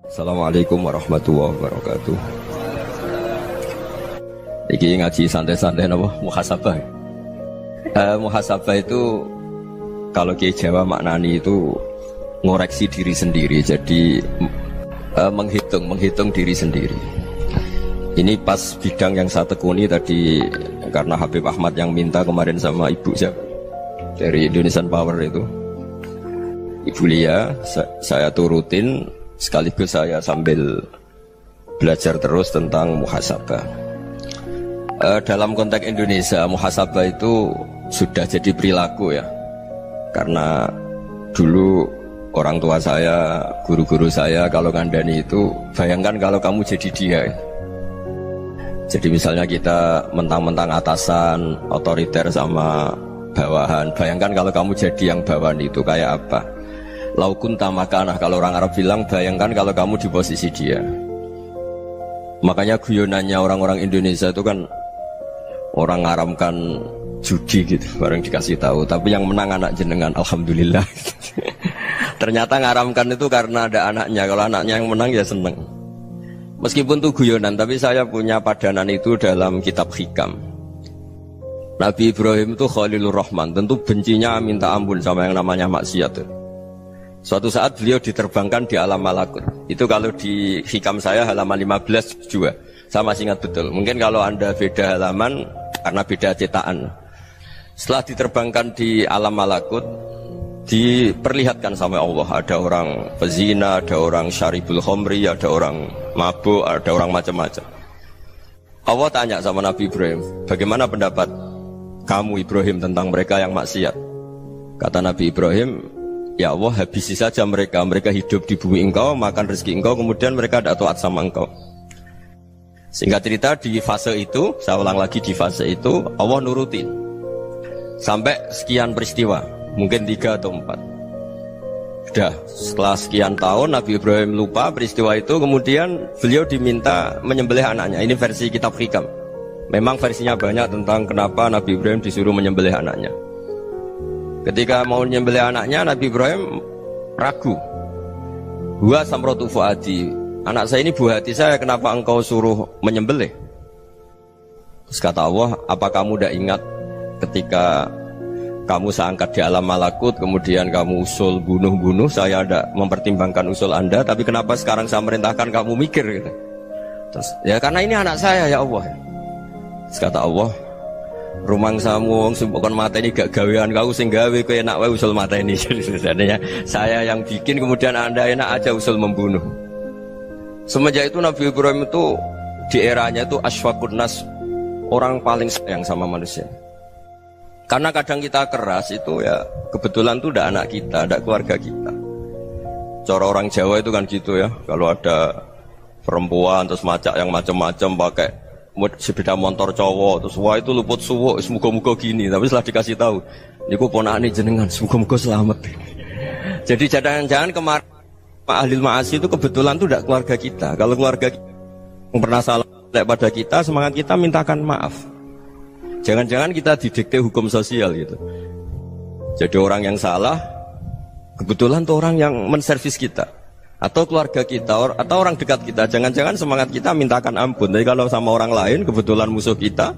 Assalamualaikum warahmatullahi wabarakatuh. Iki ngaji santai-santai napa muhasabah. Muhasabah itu kalau Kiai Jawa maknani itu ngoreksi diri sendiri. Jadi menghitung diri sendiri. Ini pas bidang yang saya tekuni tadi karena Habib Ahmad yang minta kemarin sama Ibu siapa dari Indonesian Power itu. Ibu Lia, saya turutin sekaligus saya sambil belajar terus tentang muhasabah. Dalam konteks Indonesia, muhasabah itu sudah jadi perilaku ya. Karena dulu orang tua saya, guru-guru saya kalau ngandani itu, bayangkan kalau kamu jadi dia. Jadi misalnya kita mentang-mentang atasan, otoriter sama bawahan, bayangkan kalau kamu jadi yang bawahan itu kayak apa? Laukun tamakanah, kalau orang Arab bilang, bayangkan kalau kamu di posisi dia. Makanya guyonannya orang-orang Indonesia itu kan orang ngaramkan judi gitu, bareng dikasih tahu. Tapi yang menang anak jenengan, alhamdulillah. Ternyata ngaramkan itu karena ada anaknya. Kalau anaknya yang menang ya seneng. Meskipun itu guyonan, tapi saya punya padanan itu dalam kitab Hikam. Nabi Ibrahim itu Khalilur Rahman, tentu bencinya minta ampun sama yang namanya maksiat. Suatu saat beliau diterbangkan di alam malakut. Itu kalau di Hikam saya halaman 15 juga. Saya masih ingat betul. Mungkin kalau Anda beda halaman karena beda cetakan. Setelah diterbangkan di alam malakut, diperlihatkan sama Allah. Ada orang pezina, ada orang syaribul khomri, ada orang mabuk, ada orang macam-macam. Allah tanya sama Nabi Ibrahim, bagaimana pendapat kamu Ibrahim tentang mereka yang maksiat? Kata Nabi Ibrahim, ya Allah, habisi saja mereka. Mereka hidup di bumi engkau, makan rezeki engkau, kemudian mereka tidak taat sama engkau. Singkat cerita di fase itu, saya ulang lagi di fase itu, Allah nurutin sampai sekian peristiwa, mungkin 3 atau 4. Sudah setelah sekian tahun Nabi Ibrahim lupa peristiwa itu, kemudian beliau diminta menyembelih anaknya. Ini versi kitab Hikam. Memang versinya banyak tentang kenapa Nabi Ibrahim disuruh menyembelih anaknya. Ketika mau menyembelih anaknya, Nabi Ibrahim ragu. Huwa samratu fuadi, anak saya ini buah hati saya, kenapa engkau suruh menyembelih? Terus kata Allah, apa kamu tidak ingat ketika kamu saya angkat di alam malakut, kemudian kamu usul bunuh-bunuh, saya tidak mempertimbangkan usul Anda, tapi kenapa sekarang saya merintahkan kamu mikir gitu? Terus, ya karena ini anak saya ya Allah. Terus kata Allah, rumang samu bukan mata ini gak gawean kau sing gawe kowe enak wae usul mata ini. Jadi sebenarnya saya yang bikin, kemudian Anda enak aja usul membunuh. Semenjak itu Nabi Ibrahim itu di eranya itu asfaqun nas, orang paling sayang sama manusia. Karena kadang kita keras itu ya kebetulan itu udah anak kita, udah keluarga kita. Cara orang Jawa itu kan gitu ya, kalau ada perempuan terus macak yang macam-macam pakai sepeda motor cowok, terus wah itu luput suwuk, semoga-moga gini. Tapi setelah dikasih tahu, niku ponakane jenengan, semoga-moga selamat. Jadi jangan-jangan kemarin Pak Ahlil Ma'asi itu kebetulan itu tidak keluarga kita. Kalau keluarga kita yang pernah salah pada kita, semangat kita mintakan maaf. Jangan-jangan kita didikte hukum sosial gitu. Jadi orang yang salah, kebetulan itu orang yang menservis kita. Atau keluarga kita, atau orang dekat kita. Jangan-jangan semangat kita mintakan ampun. Tapi kalau sama orang lain, kebetulan musuh kita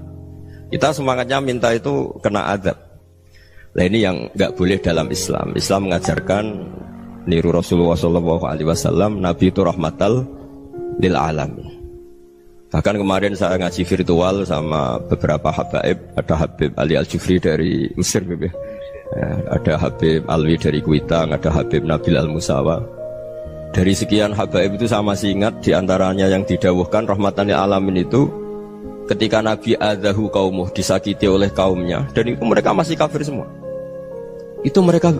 semangatnya minta itu kena azab. Nah ini yang nggak boleh dalam Islam. Islam mengajarkan niru Rasulullah SAW, Nabi itu rahmatal lil alamin. Bahkan kemarin saya ngaji virtual sama beberapa habaib. Ada Habib Ali Al-Jufri dari Mesir, ya. Ada Habib Alwi dari Kuitang, ada Habib Nabil Al-Musawa. Dari sekian habaib itu saya masih ingat diantaranya yang didawuhkan rahmatan lil alamin itu ketika Nabi adzahu qaumuh, disakiti oleh kaumnya, dan itu mereka masih kafir semua. Itu mereka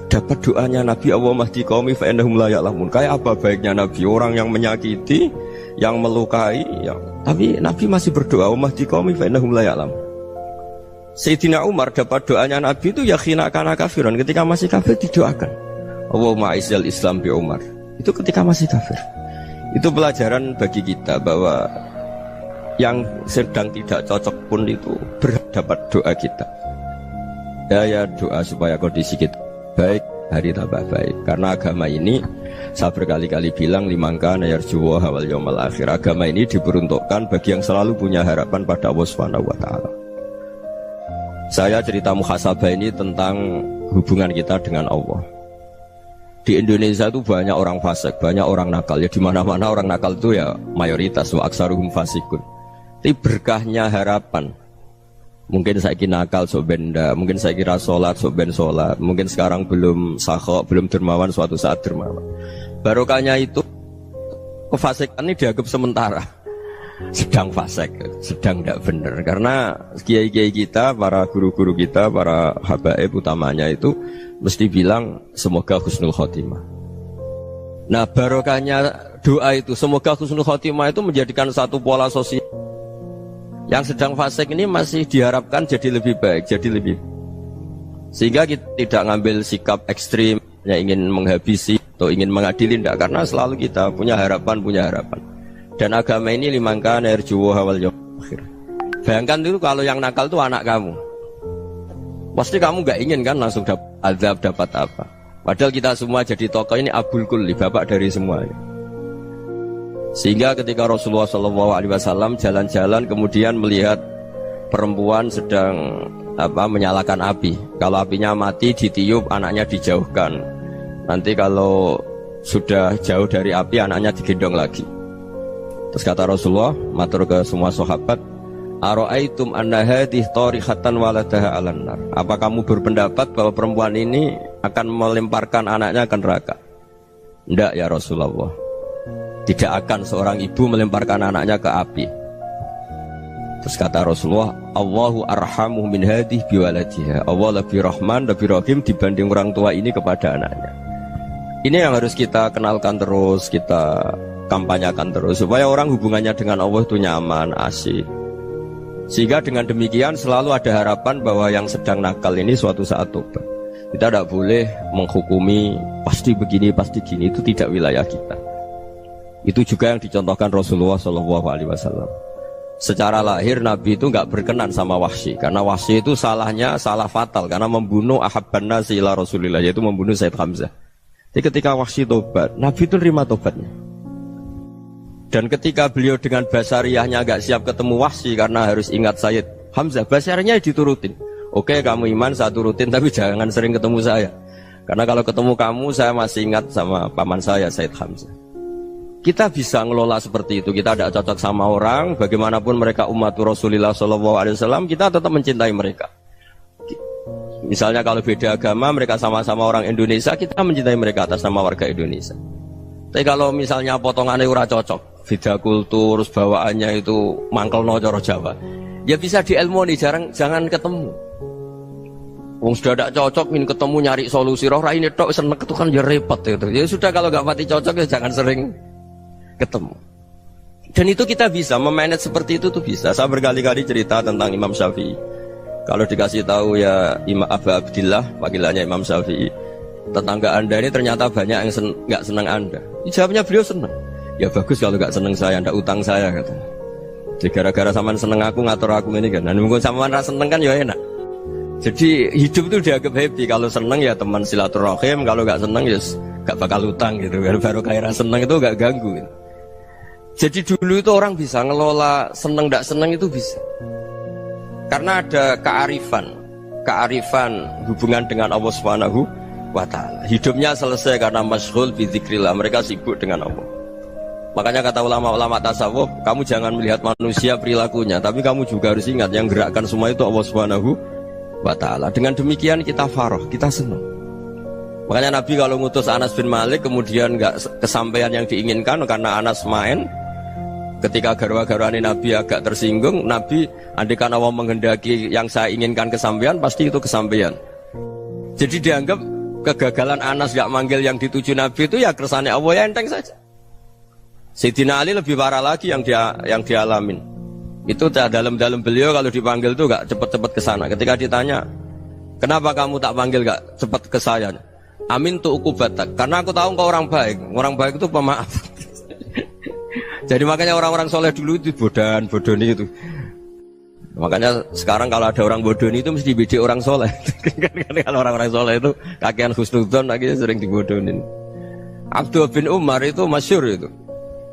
dapat doanya Nabi, Allahumma hdi qaumi fa innahum la ya'lamun. Kayak apa baiknya Nabi, orang yang menyakiti, yang melukai, tapi Nabi masih berdoa, Allahumma hdi qaumi fa innahum la ya'lamun. Sayyidina Umar dapat doanya Nabi itu yakhina kana kafiran, ketika masih kafir didoakan, Allahumma aizzal Islam bi Umar. Itu ketika masih kafir. Itu pelajaran bagi kita bahwa yang sedang tidak cocok pun itu berdapat doa kita. Ya doa supaya kondisi kita baik, hari tambah baik. Karena agama ini Saya berkali-kali bilang limangka nayarjuwa hawal yawmal akhir. Agama ini diperuntukkan bagi yang selalu punya harapan pada Allah Subhanahu wa taala. Saya cerita muhasabah ini tentang hubungan kita dengan Allah. Di Indonesia itu banyak orang fasik, banyak orang nakal. Ya di mana-mana orang nakal itu ya mayoritas, wa aksaruhum fasikun. Tapi berkahnya harapan. Mungkin saya kira nakal sok benda, mungkin saya kira sholat sok ben sholat, mungkin sekarang belum sakho, belum dermawan, suatu saat dermawan. Barokahnya itu kefasikan ini dianggap sementara, sedang fasik, sedang tidak benar. Karena kiai-kiai kita, para guru-guru kita, para habaib utamanya itu mesti bilang semoga husnul khotimah. Nah barokahnya doa itu semoga husnul khotimah itu menjadikan satu pola sosial. Yang sedang fasik ini masih diharapkan jadi lebih baik, jadi lebih. Sehingga kita tidak ngambil sikap ekstrim, yang ingin menghabisi atau ingin mengadili, tidak. Karena selalu kita punya harapan. Dan agama ini limangka nerjuwo hawal yawmal akhir. Bayangkan dulu kalau yang nakal itu anak kamu. Pasti kamu gak ingin kan langsung dapat azab, dapat apa. Padahal kita semua jadi tokoh ini abul kulli, bapak dari semuanya. Sehingga ketika Rasulullah SAW jalan-jalan kemudian melihat perempuan sedang menyalakan api. Kalau apinya mati ditiup, anaknya dijauhkan. Nanti kalau sudah jauh dari api, anaknya digendong lagi. Terus kata Rasulullah, matur ke semua sahabat, Aro'aitum anna hadih tarihatan waladaha alan nar. Apa kamu berpendapat bahwa perempuan ini akan melemparkan anaknya ke neraka? Tidak ya Rasulullah. Tidak akan seorang ibu melemparkan anaknya ke api. Terus kata Rasulullah, Allahu arhamu min hadih biwaladiha. Allah lebih rahman, lebih rahim dibanding orang tua ini kepada anaknya. Ini yang harus kita kenalkan terus, kita kampanyakan terus, supaya orang hubungannya dengan Allah itu nyaman, asik. Sehingga dengan demikian selalu ada harapan bahwa yang sedang nakal ini suatu saat tobat. Kita tidak boleh menghukumi pasti begini, pasti gini, itu tidak wilayah kita. Itu juga yang dicontohkan Rasulullah SAW. Secara lahir Nabi itu nggak berkenan sama Wahsy, karena Wahsy itu salahnya salah fatal karena membunuh ahabban nasi ila Rasulillah, yaitu membunuh Sayyid Hamzah. Jadi ketika Wahsy tobat, Nabi itu terima tobatnya. Dan ketika beliau dengan basariyahnya agak siap ketemu Wahsy karena harus ingat Sayyid Hamzah, basariyahnya diturutin. Oke, kamu iman, saya turutin, tapi jangan sering ketemu saya. Karena kalau ketemu kamu, saya masih ingat sama paman saya, Sayyid Hamzah. Kita bisa ngelola seperti itu. Kita tidak cocok sama orang, bagaimanapun mereka umat Rasulullah SAW, kita tetap mencintai mereka. Misalnya kalau beda agama, mereka sama-sama orang Indonesia, kita mencintai mereka atas nama warga Indonesia. Tapi kalau misalnya potongannya ora cocok, beda kultur, bawaannya itu mangkelno cara Jawa, ya bisa diilmoni, jangan ketemu. Wong sudah tidak cocok, ingin ketemu nyari solusi. Roh ini tok seneng itu kan ya repot itu. Ya sudah kalau nggak pati cocok ya jangan sering ketemu. Dan itu kita bisa memanage seperti itu tuh bisa. Saya berkali-kali cerita tentang Imam Syafi'i. Kalau dikasih tahu ya Imam Abu Abdillah, panggilannya Imam Syafi'i, tetangga anda ini ternyata banyak yang nggak senang anda. Jawabnya beliau senang. Ya bagus kalau nggak senang saya, ndak utang saya katanya. Jadi gara-gara saman seneng aku ngatur aku ini kan. Dan mungkin saman rasa seneng kan ya enak. Jadi hidup itu dianggap happy. Kalau seneng ya teman silaturahim, kalau nggak seneng ya nggak bakal utang gitu. Baru kayak seneng itu nggak ganggu. Gitu. Jadi dulu itu orang bisa ngelola seneng ndak seneng itu bisa. Karena ada kearifan hubungan dengan Allah Subhanahu wa ta'ala. Hidupnya selesai karena masyghul bi dzikrillah, mereka sibuk dengan Allah. Makanya kata ulama-ulama tasawuf, kamu jangan melihat manusia perilakunya, tapi kamu juga harus ingat yang gerakkan semua itu Allah Subhanahu wa ta'ala. Dengan demikian kita farah, kita senang. Makanya Nabi kalau ngutus Anas bin Malik kemudian enggak kesampaian yang diinginkan karena Anas main, ketika garwa-garwani Nabi agak tersinggung, Nabi andikan Allah menghendaki yang saya inginkan kesampaian, pasti itu kesampaian. Jadi dianggap kegagalan Anas gak manggil yang dituju Nabi itu ya kersane Allah, ya enteng saja. Sayyidina Ali lebih parah lagi yang dialamin. Itu dalam beliau kalau dipanggil itu gak cepet-cepet ke sana. Ketika ditanya, kenapa kamu tak panggil gak cepet ke saya? Amin tu ukubatak, karena aku tahu kau orang baik. Orang baik itu pemaaf. Jadi makanya orang-orang soleh dulu itu bodoni itu. Makanya sekarang kalau ada orang bodoni itu mesti bidik orang soleh. Kalau orang-orang soleh itu kakean husnudzon lagi sering dibodonin. Abdullah bin Umar itu masyhur itu.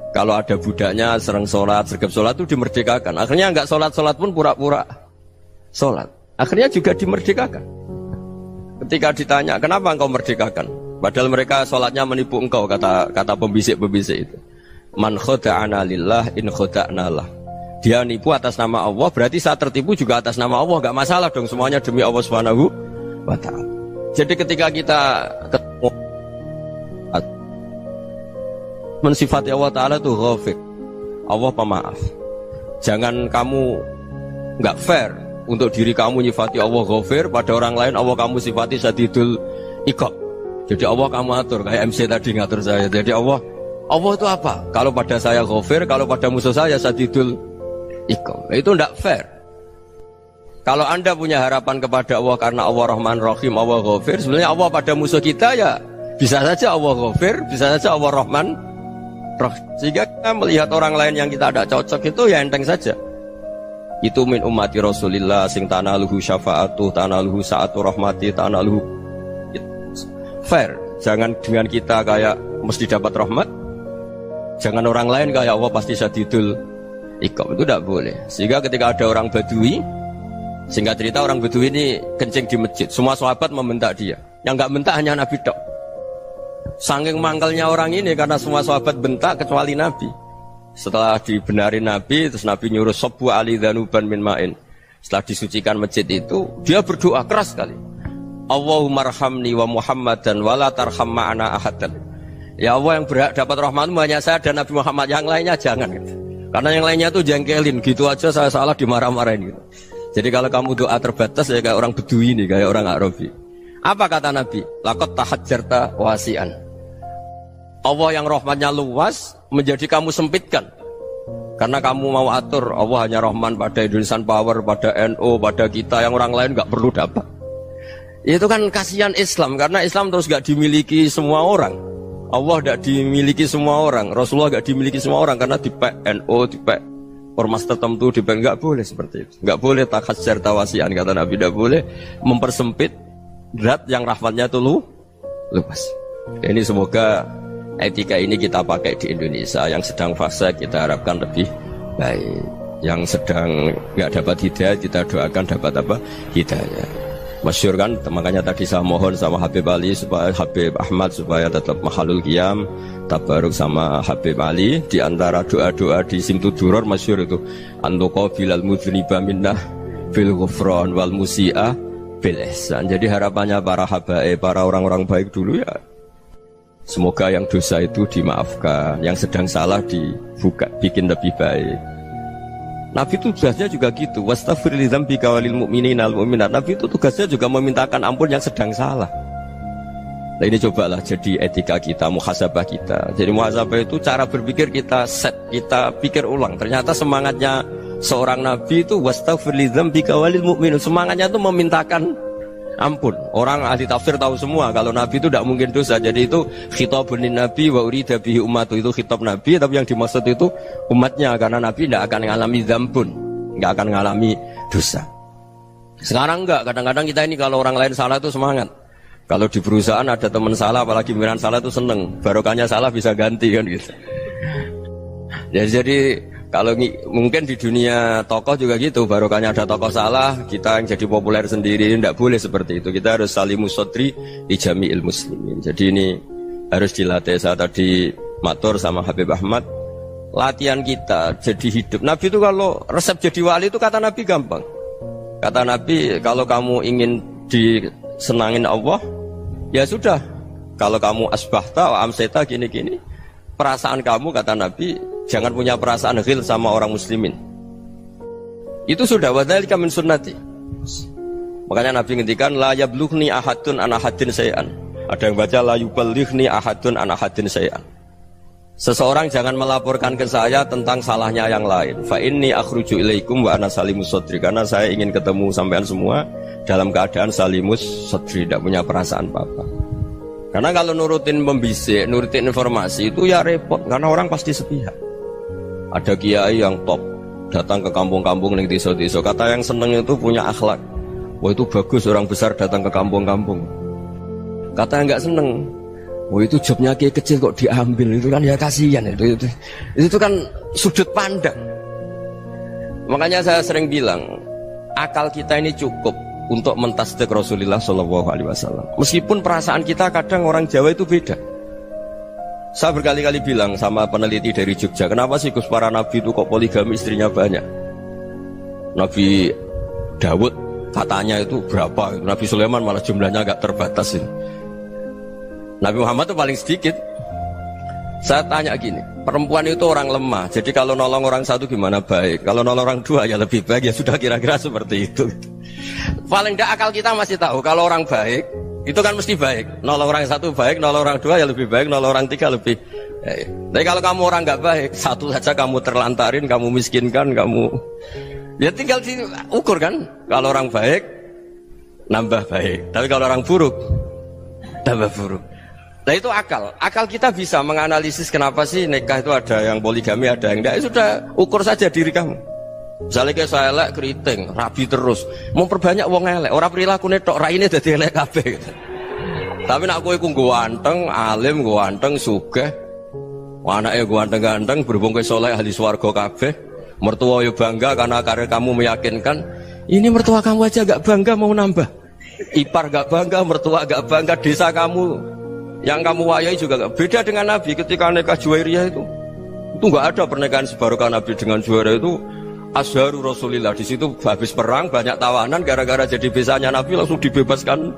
Kalau ada budaknya sering sholat, sergap sholat itu dimerdekakan. Akhirnya enggak sholat pun pura-pura sholat. Akhirnya juga dimerdekakan. Ketika ditanya, kenapa engkau merdekakan? Padahal mereka sholatnya menipu engkau, kata pembisik-pembisik itu. Man khoda'ana lillah in khoda'na lah. Dia nipu atas nama Allah, berarti saat tertipu juga atas nama Allah. Enggak masalah dong, semuanya demi Allah Subhanahu wa ta'ala. Jadi ketika kita ketemu mensifati Allah Ta'ala itu Ghafir, Allah pemaaf. Jangan kamu nggak fair untuk diri kamu nyifati Allah Ghafir, pada orang lain Allah kamu sifati Syadidul Iqab. Jadi Allah kamu atur, kayak MC tadi ngatur saya. Jadi Allah itu apa? Kalau pada saya Ghafir, kalau pada musuh saya Syadidul Iqab. Itu nggak fair. Kalau Anda punya harapan kepada Allah karena Allah Rahman Rahim, Allah Ghafir, sebenarnya Allah pada musuh kita ya bisa saja Allah Ghafir, bisa saja Allah Rahman. Sehingga kita melihat orang lain yang kita tidak cocok itu ya enteng saja. Itu min ummati Rasulillah sing tanaluhu syafa'atu, tanaluhu sa'atu rahmati, tanaluhu fair. Jangan dengan kita kayak mesti dapat rahmat. Jangan orang lain kayak Allah pasti Syadidul Iqab. Itu tidak boleh. Sehingga ketika ada orang Badui, singkat cerita orang Badui ini kencing di masjid, semua sahabat membentak dia. Yang enggak bentak hanya Nabi tok. Saking mangkalnya orang ini karena semua sahabat bentak kecuali Nabi. Setelah dibenarin Nabi, terus Nabi nyuruh Sobbu ali dhanuban min ma'in. Setelah disucikan masjid itu, dia berdoa keras sekali. Allahumma arhamni wa Muhammadan wa la tarham ma'ana ahadan. Ya Allah, yang berhak dapat rahmatmu hanya saya dan Nabi Muhammad, yang lainnya jangan gitu. Karena yang lainnya tuh jengkelin, gitu aja saya salah dimarah-marahin gitu. Jadi kalau kamu doa terbatas ya kayak orang Bedui ini, kayak orang Arabi. Apa kata Nabi? Laqad tahajjarta wasi'an. Allah yang rahmatnya luas menjadi kamu sempitkan karena kamu mau atur Allah hanya rahman pada Indonesian Power, pada NU, pada kita yang orang lain gak perlu dapat. Itu kan kasihan Islam, karena Islam terus gak dimiliki semua orang. Allah gak dimiliki semua orang, Rasulullah gak dimiliki semua orang karena dipek NU, dipek ormas tertentu, dipek. Gak boleh seperti itu. Gak boleh takhasyar tawasian, kata Nabi. Gak boleh mempersempit zat yang rahmatnya itu luas. Ini semoga etika ini kita pakai di Indonesia. Yang sedang fase kita harapkan lebih baik. Yang sedang nggak dapat hidayah kita doakan dapat apa? Hidayah. Masyhur kan, makanya tadi saya mohon sama Habib Ali supaya Habib Ahmad supaya tetap mahalul qiyam, tabaruk sama Habib Ali. Di antara doa-doa di Simtuduror masyhur itu antuqabilal mudhniba minnah fil ghufran wal musi'ah bil ihsan. Jadi harapannya para habaib, para orang-orang baik dulu ya, semoga yang dosa itu dimaafkan, yang sedang salah dibuka, bikin lebih baik. Nabi itu tugasnya juga gitu. Wastaghfir li dzambika walil mu'minina wal mu'minat. Nabi itu tugasnya juga memintakan ampun yang sedang salah. Nah ini cobalah jadi etika kita, muhasabah kita. Jadi muhasabah itu cara berpikir kita set, kita pikir ulang. Ternyata semangatnya seorang Nabi itu wastaghfir li dzambika walil mu'minat. Semangatnya itu memintakan ampun. Orang ahli tafsir tahu semua kalau Nabi itu tidak mungkin dosa. Jadi itu khitabun Nabi wa urida bihi ummatu, itu khitab Nabi, tapi yang dimaksud itu umatnya, karena Nabi tidak akan mengalami dzambun, tidak akan mengalami dosa. Sekarang enggak, kadang-kadang kita ini kalau orang lain salah itu semangat. Kalau di perusahaan ada teman salah, apalagi pimpinan salah itu seneng, barokahnya salah bisa ganti kan gitu. Jadi kalau mungkin di dunia tokoh juga gitu, barokahnya ada tokoh salah, kita yang jadi populer sendiri, tidak boleh seperti itu. Kita harus salimus sodri di jami'il muslimin. Jadi ini harus dilatih. Saya tadi matur sama Habib Ahmad, latihan kita jadi hidup. Nabi itu kalau resep jadi wali itu kata Nabi gampang. Kata Nabi, kalau kamu ingin disenangin Allah, ya sudah. Kalau kamu asbahta wa amseta gini-gini, perasaan kamu, kata Nabi, jangan punya perasaan ghil sama orang muslimin. Itu sudah wadzalika min sunnati. Makanya Nabi ngendikan la yablughni ahadun an ahadin syai'an. Ada yang baca la yuballighni ahadun an ahadin syai'an. Seseorang jangan melaporkan ke saya tentang salahnya yang lain. Fa inni akhruju ilaikum wa ana salimus sadri. Karena saya ingin ketemu sampean semua dalam keadaan salimus sadri, tidak punya perasaan apa-apa. Karena kalau nurutin pembisik, nurutin informasi itu ya repot, karena orang pasti sepihak. Ada kiai yang top datang ke kampung-kampung ning desa-desa, kata yang seneng itu punya akhlak. Wah itu bagus orang besar datang ke kampung-kampung. Kata yang enggak seneng, Oh itu jobnya kiai kecil kok diambil, itu kan ya kasihan itu kan sudut pandang. Makanya saya sering bilang akal kita ini cukup untuk mentasdik Rasulullah Shallallahu Alaihi Wasallam. Meskipun perasaan kita kadang orang Jawa itu beda. Saya berkali-kali bilang sama peneliti dari Jogja, kenapa sih Gus para nabi itu kok poligami istrinya banyak? Nabi Dawud katanya itu berapa? Nabi Sulaiman malah jumlahnya agak terbatas ini. Nabi Muhammad itu paling sedikit. Saya tanya gini, perempuan itu orang lemah, jadi kalau nolong orang satu gimana baik, kalau nolong orang dua ya lebih baik, ya sudah kira-kira seperti itu. Paling tidak akal kita masih tahu kalau orang baik itu kan mesti baik, nolong orang satu baik, nolong orang dua ya lebih baik, nolong orang tiga lebih baik. Tapi kalau kamu orang nggak baik, satu saja kamu terlantarin, kamu miskinkan, kamu ya tinggal diukur kan. Kalau orang baik nambah baik, tapi kalau orang buruk tambah buruk. Nah itu akal. Akal kita bisa menganalisis kenapa sih nikah itu ada yang poligami, ada yang enggak. Ya sudah, ukur saja diri kamu. Misalnya kayak saya elek keriting, rabi terus, mau perbanyak wong elek, orang perilaku netok, raine dadi elek kabeh gitu. Tapi nak kowe ku ganteng, alim, ganteng, sugih, anake ganteng-ganteng, berhubung kowe saleh ahli swarga kabeh, mertua yo bangga karena karir kamu meyakinkan. Ini mertua kamu aja gak bangga mau nambah. Ipar gak bangga, mertua gak bangga, desa kamu yang kamu wayai juga gak beda dengan Nabi ketika nikah Juwairiyah itu gak ada pernikahan sebarokah Nabi dengan Juwairiyah itu Azharu Rasulillah. Di situ habis perang banyak tawanan, gara-gara jadi besanya Nabi langsung dibebaskan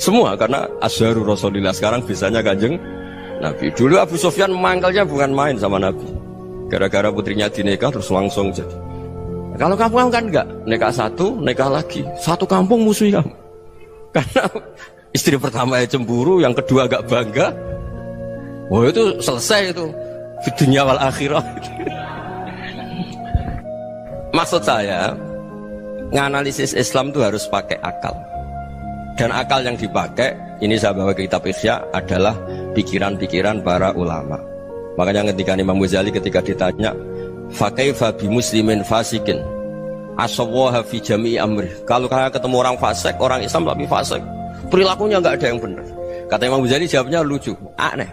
semua karena Azharu Rasulillah. Sekarang besanya Kanjeng Nabi. Dulu Abu Sufyan mangkalnya bukan main sama Nabi, gara-gara putrinya dinikah terus langsung jadi. Kalau kamu kan enggak, nikah satu, nikah lagi, satu kampung musuhi kamu karena istri pertama ya cemburu, yang kedua agak bangga. Wah itu selesai itu di dunia wal akhirah. Maksud saya, nganalisis Islam itu harus pakai akal. Dan akal yang dipakai, ini saya bawa ke kitab Ihya, adalah pikiran-pikiran para ulama. Makanya ketika Imam Ghazali ketika ditanya, fakaifa bi muslimin fasikin asawwaha fi jami'i amri. Kalau kalian ketemu orang fasik, orang Islam tapi fasik, perilakunya nggak ada yang benar. Kata Imam Ghazali jawabnya lucu, aneh.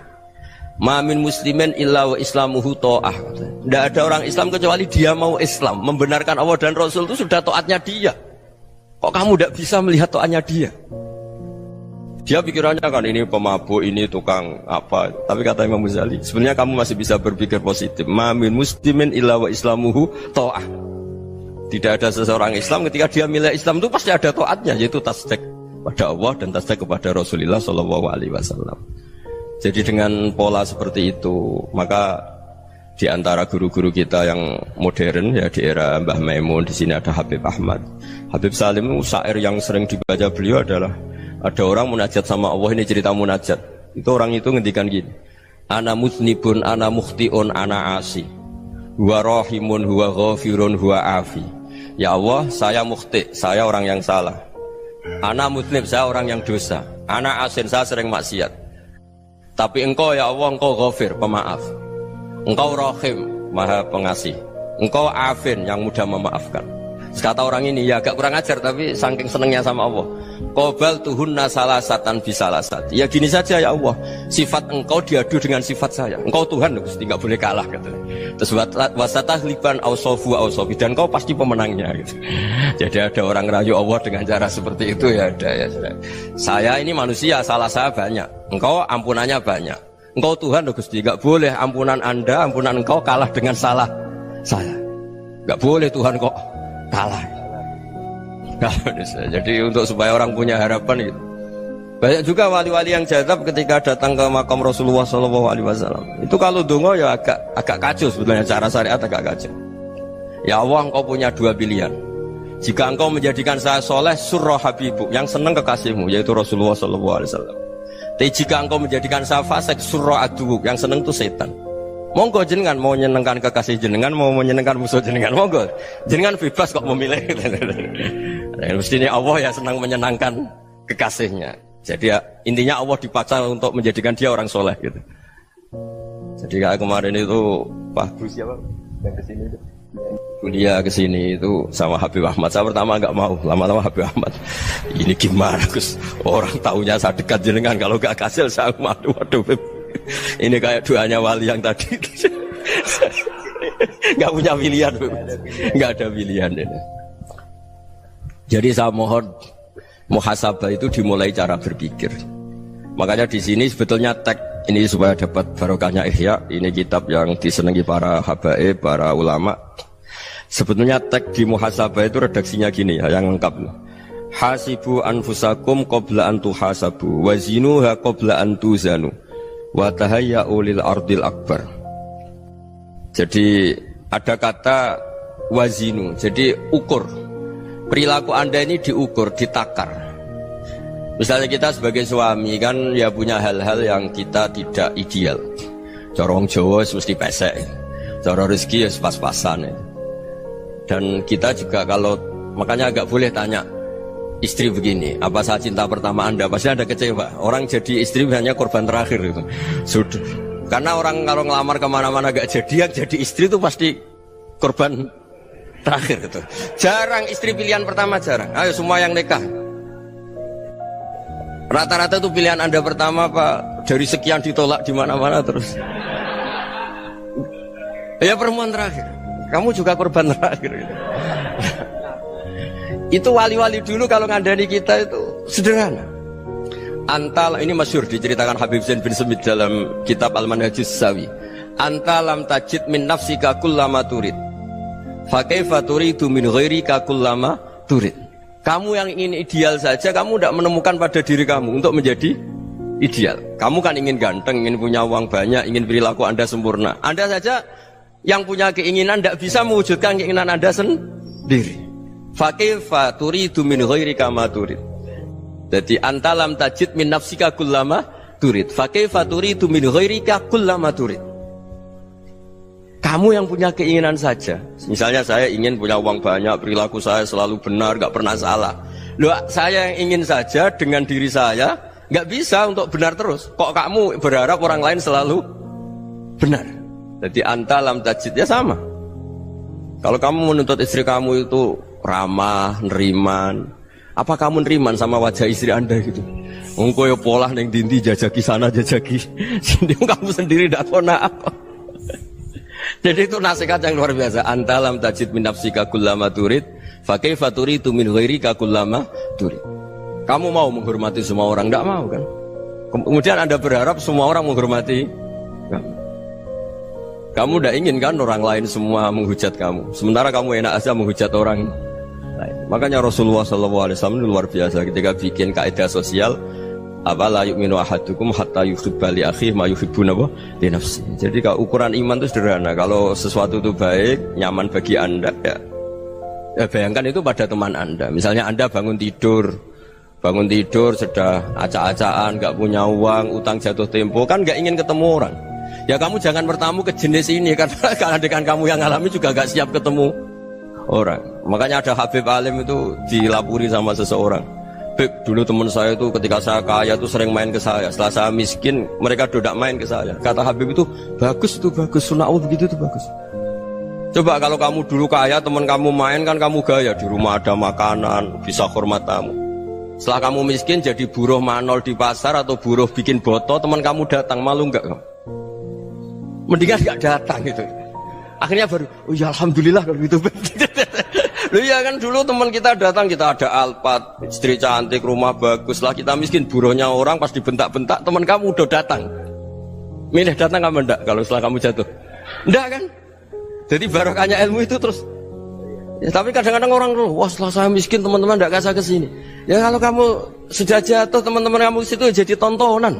Ma min muslimin illa wa islamuhu ta'ah. Tidak ada orang Islam kecuali dia mau Islam, membenarkan Allah dan Rasul itu sudah taatnya dia. Kok kamu tidak bisa melihat taatnya dia? Dia pikirannya kan ini pemabuk, ini tukang apa. Tapi kata Imam Ghazali, sebenarnya kamu masih bisa berpikir positif. Ma min muslimin illa wa islamuhu ta'ah. Tidak ada seseorang Islam ketika dia milih Islam itu pasti ada taatnya, yaitu tasdik pada Allah dan tasdik kepada Rasulullah Shallallahu Alaihi Wasallam. Jadi dengan pola seperti itu, maka di antara guru-guru kita yang modern ya di era Mbah Maimun, di sini ada Habib Ahmad, Habib Salim, syair yang sering dibaca beliau adalah ada orang munajat sama Allah. Ini cerita munajat. Itu orang itu ngendikan gini, ana musnibun, ana mukhtiun, ana asi, huwa rahimun, huwa ghafirun, huwa afi. Ya Allah, saya mukhti, saya orang yang salah. Ana muslim, saya orang yang dosa. Ana asin, saya sering maksiat. Tapi engkau ya Allah, engkau ghafir, pemaaf. Engkau rahim, maha pengasih. Engkau afin, yang mudah memaafkan. Kata orang ini, ya agak kurang ajar, tapi saking senengnya sama Allah. Qobal tuhunna salasatan bisalasat. Ya gini saja ya Allah, sifat engkau diadu dengan sifat saya. Engkau Tuhan, Gusti, nggak boleh kalah katanya. Terus wasatahliban ausofu ausofi, dan engkau pasti pemenangnya gitu. Jadi ada orang rayu Allah dengan cara seperti itu ya ada ya. Saya ini manusia, salah saya banyak. Engkau ampunannya banyak. Engkau Tuhan, Gusti, nggak boleh ampunan Anda, ampunan engkau kalah dengan salah saya. Nggak boleh Tuhan kok kalah. Jadi untuk supaya orang punya harapan gitu. Banyak juga wali-wali yang jadab ketika datang ke makam Rasulullah SAW. Itu kalau dongo ya agak kacau sebetulnya, cara syariat agak kacau. Ya Allah, engkau punya dua pilihan. Jika engkau menjadikan saya soleh, surah habibuk, yang senang kekasihmu, yaitu Rasulullah SAW. Tapi jika engkau menjadikan saya fasik, surah adubuk, yang senang itu setan. Monggo jenengan mau menyenangkan kekasih jenengan, mau menyenangkan musuh jenengan, monggo. Jenengan bebas kok memilih. Mestinya Allah ya senang menyenangkan kekasihnya. Jadi ya, intinya Allah dipaksa untuk menjadikan dia orang soleh gitu. Jadi kayak kemarin itu Pak Gus siapa yang kesini itu, kuliah ke sini itu sama Habib Ahmad. Saya pertama nggak mau, lama-lama Habib Ahmad. Ini gimana Gus? Orang taunya saya dekat jenengan, kalau nggak kasil saya waduh. Ini kayak doanya wali yang tadi. Nggak punya pilihan, nggak ada pilihan. Ini. Jadi saya mohon muhasabah itu dimulai cara berpikir. Makanya di sini sebetulnya tag ini supaya dapat barokahnya Ihya. Ini kitab yang disenangi para habaib, para ulama. Sebetulnya tag di muhasabah itu redaksinya gini ya, yang lengkap. Hasibu anfusakum qabla an tuhasabu, wazinuha qabla an tuzanu, wa tahayya'u lil ardil akbar. Jadi ada kata wazinu, jadi ukur. Perilaku Anda ini diukur, ditakar. Misalnya kita sebagai suami kan ya punya hal-hal yang kita tidak ideal. Cara wong Jawa mesti pesek. Cara rezeki ya pas-pasan. Dan kita juga kalau makanya agak boleh tanya istri begini, apa saat cinta pertama Anda? Pasti Anda kecewa. Orang jadi istri hanya korban terakhir itu. Sudah. Karena orang kalau ngelamar kemana-mana gak jadi, yang jadi istri itu pasti korban terakhir itu. Jarang istri pilihan pertama, jarang. Ayo semua yang nikah. Rata-rata itu pilihan Anda pertama Pak, dari sekian ditolak di mana-mana terus. Ya perempuan terakhir. Kamu juga korban terakhir. Itu wali-wali dulu kalau ngandani kita itu sederhana. Antal ini masyhur diceritakan Habib Zain bin Semit dalam kitab Al-Manhajus Sawi. Antalam tajid min nafsika kullama turid. Fa kaifa turidu min ghairika kullama turid. Kamu yang ingin ideal saja, kamu tidak menemukan pada diri kamu untuk menjadi ideal. Kamu kan ingin ganteng, ingin punya uang banyak, ingin perilaku Anda sempurna. Anda saja yang punya keinginan tidak bisa mewujudkan keinginan Anda sendiri. Fa kaifa turidu min ghairika ma turid. Jadi antalam tajid min nafsika kullama turid. Fa kaifa turidu min ghairika kullama turid. Kamu yang punya keinginan saja. Misalnya saya ingin punya uang banyak, perilaku saya selalu benar, gak pernah salah. Loh, saya yang ingin saja dengan diri saya, gak bisa untuk benar terus. Kok kamu berharap orang lain selalu benar? Jadi antalam tajid ya sama. Kalau kamu menuntut istri kamu itu ramah, neriman, apa kamu neriman sama wajah istri Anda gitu? Engkau ya pola neng dindi jajaki sana jajaki sini, kamu sendiri tidak tahu apa. Jadi itu nasihat yang luar biasa. Antalam tajid min nafsika kullama turid, fa kaifa turidu min ghairika kullama turid. Kamu mau menghormati semua orang? Tidak mau kan? Kemudian Anda berharap semua orang menghormati kamu. Kamu tidak ingin kan orang lain semua menghujat kamu. Sementara kamu enak aja menghujat orang lain. Makanya Rasulullah SAW luar biasa ketika bikin kaidah sosial. Apa la yu'minu ahadukum hatta yuhibba li akhihi ma yuhibbu li nafsi. Jadi kalau ukuran iman itu sederhana. Kalau sesuatu itu baik, nyaman bagi Anda ya bayangkan itu pada teman Anda. Misalnya Anda bangun tidur sudah acak-acakan, gak punya uang, utang jatuh tempo, kan gak ingin ketemu orang. Ya kamu jangan bertamu ke jenis ini, karena kalau dengan kamu yang alami juga gak siap ketemu orang. Makanya ada Habib Alim itu dilapuri sama seseorang. Beb, dulu teman saya itu ketika saya kaya itu sering main ke saya. Setelah saya miskin, mereka tidak main ke saya. Kata Habib itu bagus, sunnah Allah begitu itu bagus. Coba kalau kamu dulu kaya, teman kamu main kan kamu gaya. Di rumah ada makanan, bisa hormat tamu. Setelah kamu miskin jadi buruh manol di pasar atau buruh bikin boto, teman kamu datang, malu enggak kamu? Mendingan enggak datang gitu. Akhirnya baru, oh ya alhamdulillah kalau gitu. Loh iya kan dulu teman kita datang, kita ada Alphard, istri cantik, rumah bagus lah, kita miskin, buruhnya orang pas dibentak-bentak, teman kamu udah datang. Milih datang kamu enggak kalau setelah kamu jatuh? Enggak kan? Jadi barokahnya ilmu itu terus. Ya, tapi kadang-kadang orang tuh, wah setelah saya miskin teman-teman enggak kasih ke sini. Ya kalau kamu sudah jatuh, teman-teman kamu ke situ jadi tontonan.